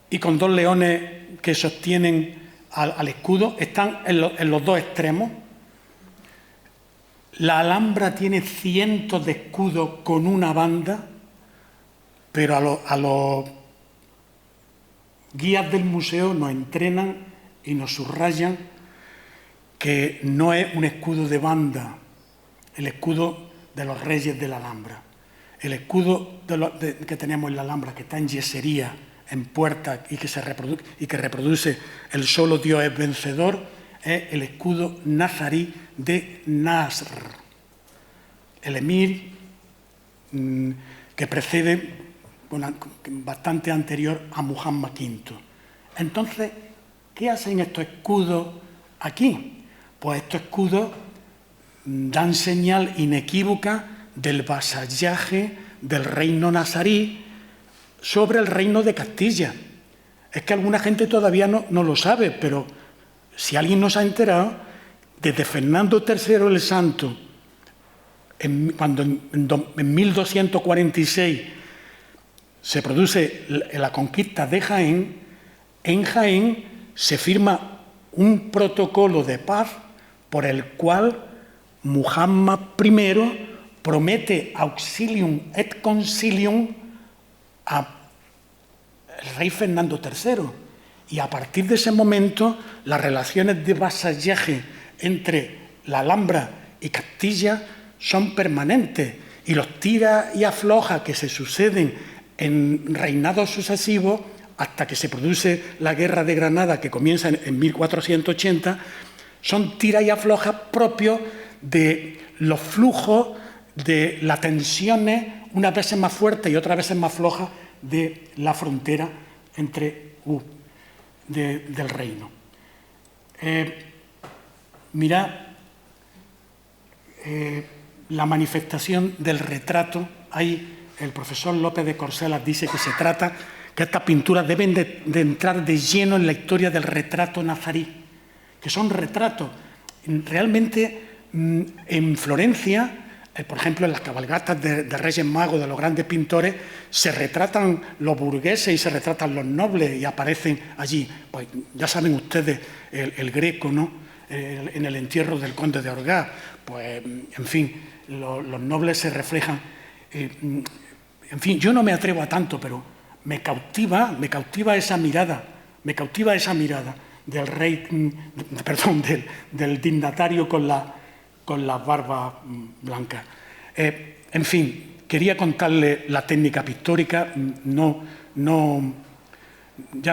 y con 2 leones que sostienen al escudo. Están en los 2 extremos. La Alhambra tiene cientos de escudos con una banda, pero a los guías del museo nos entrenan y nos subrayan que no es un escudo de banda el escudo de los reyes de la Alhambra. El escudo que tenemos en la Alhambra, que está en yesería, en puertas y que reproduce el solo Dios es vencedor, es el escudo nazarí de Nasr, el emir que precede, bastante anterior a Muhammad V. Entonces, ¿qué hacen estos escudos aquí? Pues estos escudos dan señal inequívoca del vasallaje del reino nazarí sobre el reino de Castilla. Es que alguna gente todavía no lo sabe, pero si alguien nos ha enterado, desde Fernando III el Santo, cuando en 1246 se produce la conquista de Jaén, en Jaén se firma un protocolo de paz por el cual Muhammad I promete auxilium et concilium al rey Fernando III. Y a partir de ese momento, las relaciones de vasallaje entre la Alhambra y Castilla son permanentes. Y los tira y afloja que se suceden en reinados sucesivos, hasta que se produce la Guerra de Granada, que comienza en 1480, son tira y afloja propios de los flujos, de las tensiones, unas veces más fuertes y otras veces más flojas, de la frontera del reino. Mirad la manifestación del retrato. Ahí el profesor López de Corcelas dice que se trata, que estas pinturas deben de entrar de lleno en la historia del retrato nazarí, que son retratos. Realmente en Florencia, por ejemplo, en las cabalgatas de Reyes Magos de los grandes pintores, se retratan los burgueses y se retratan los nobles y aparecen allí. Pues ya saben ustedes, el Greco, ¿no? En el entierro del conde de Orgaz, pues, en fin, los nobles se reflejan. En fin, yo no me atrevo a tanto, pero me cautiva esa mirada, del rey, perdón, del dignatario con las barbas blancas. En fin, quería contarle la técnica pictórica, ya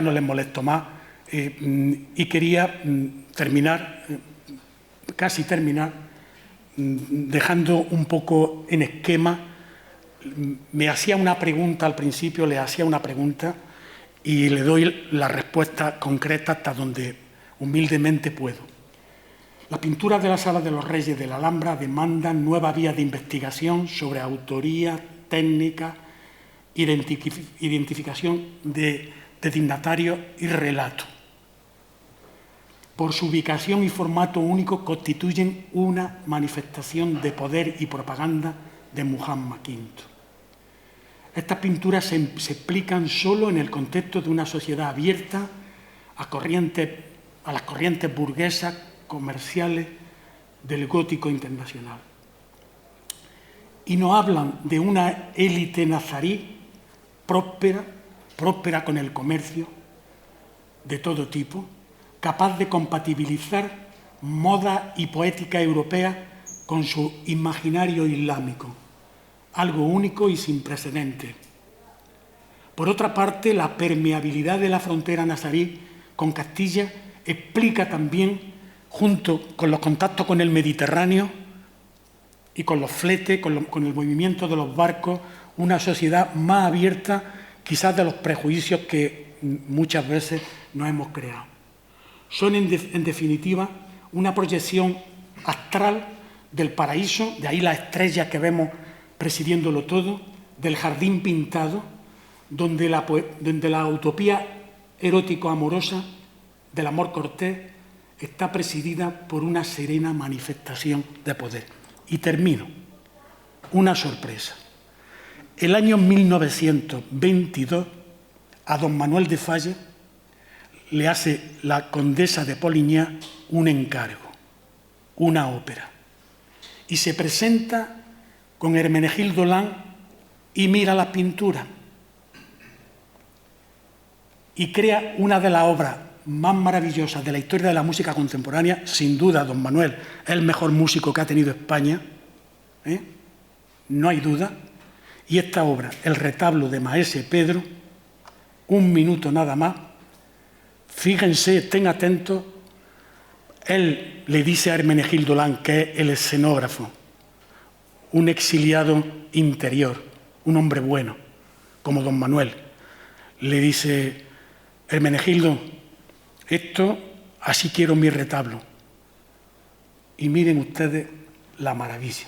no les molesto más, y quería casi terminar, dejando un poco en esquema. Me hacía una pregunta al principio, le hacía una pregunta y le doy la respuesta concreta hasta donde humildemente puedo. La pintura de la Sala de los Reyes de la Alhambra demanda nuevas vías de investigación sobre autoría, técnica, identificación de dignatarios y relato. Por su ubicación y formato único constituyen una manifestación de poder y propaganda de Muhammad V. Estas pinturas se explican solo en el contexto de una sociedad abierta a las corrientes burguesas, comerciales del gótico internacional. Y nos hablan de una élite nazarí próspera con el comercio de todo tipo, capaz de compatibilizar moda y poética europea con su imaginario islámico, algo único y sin precedentes. Por otra parte, la permeabilidad de la frontera nazarí con Castilla explica también, junto con los contactos con el Mediterráneo y con los fletes, con el movimiento de los barcos, una sociedad más abierta quizás de los prejuicios que muchas veces nos hemos creado. Son, en definitiva, una proyección astral del paraíso, de ahí las estrellas que vemos presidiéndolo todo, del jardín pintado, donde la utopía erótico-amorosa del amor cortés está presidida por una serena manifestación de poder. Y termino. Una sorpresa. El año 1922, a don Manuel de Falla le hace la condesa de Poliñá un encargo, una ópera. Y se presenta con Hermenegildo Lán y mira las pinturas. Y crea una de las obras más maravillosas de la historia de la música contemporánea. Sin duda, don Manuel es el mejor músico que ha tenido España, no hay duda. Y esta obra, el retablo de Maese Pedro, un minuto nada más. Fíjense, estén atentos. Él le dice a Hermenegildo Lán, que es el escenógrafo, un exiliado interior, un hombre bueno, como don Manuel. Le dice: Hermenegildo, esto, así quiero mi retablo. Y miren ustedes la maravilla.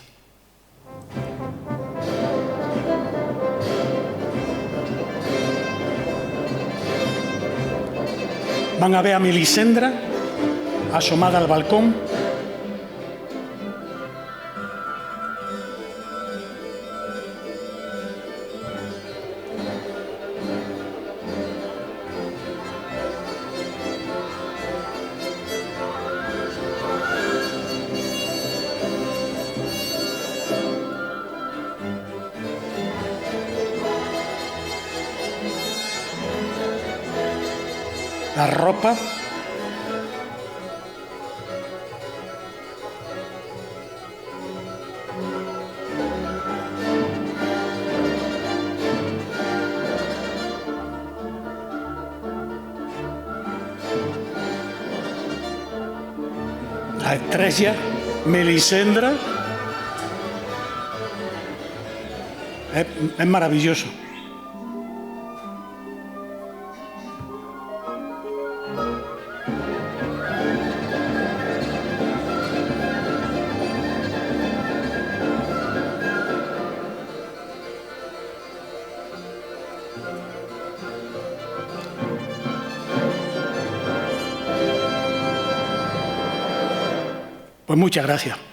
Van a ver a Melisendra asomada al balcón. La ropa, las estrellas, Melisendra. Es maravilloso. Pues muchas gracias.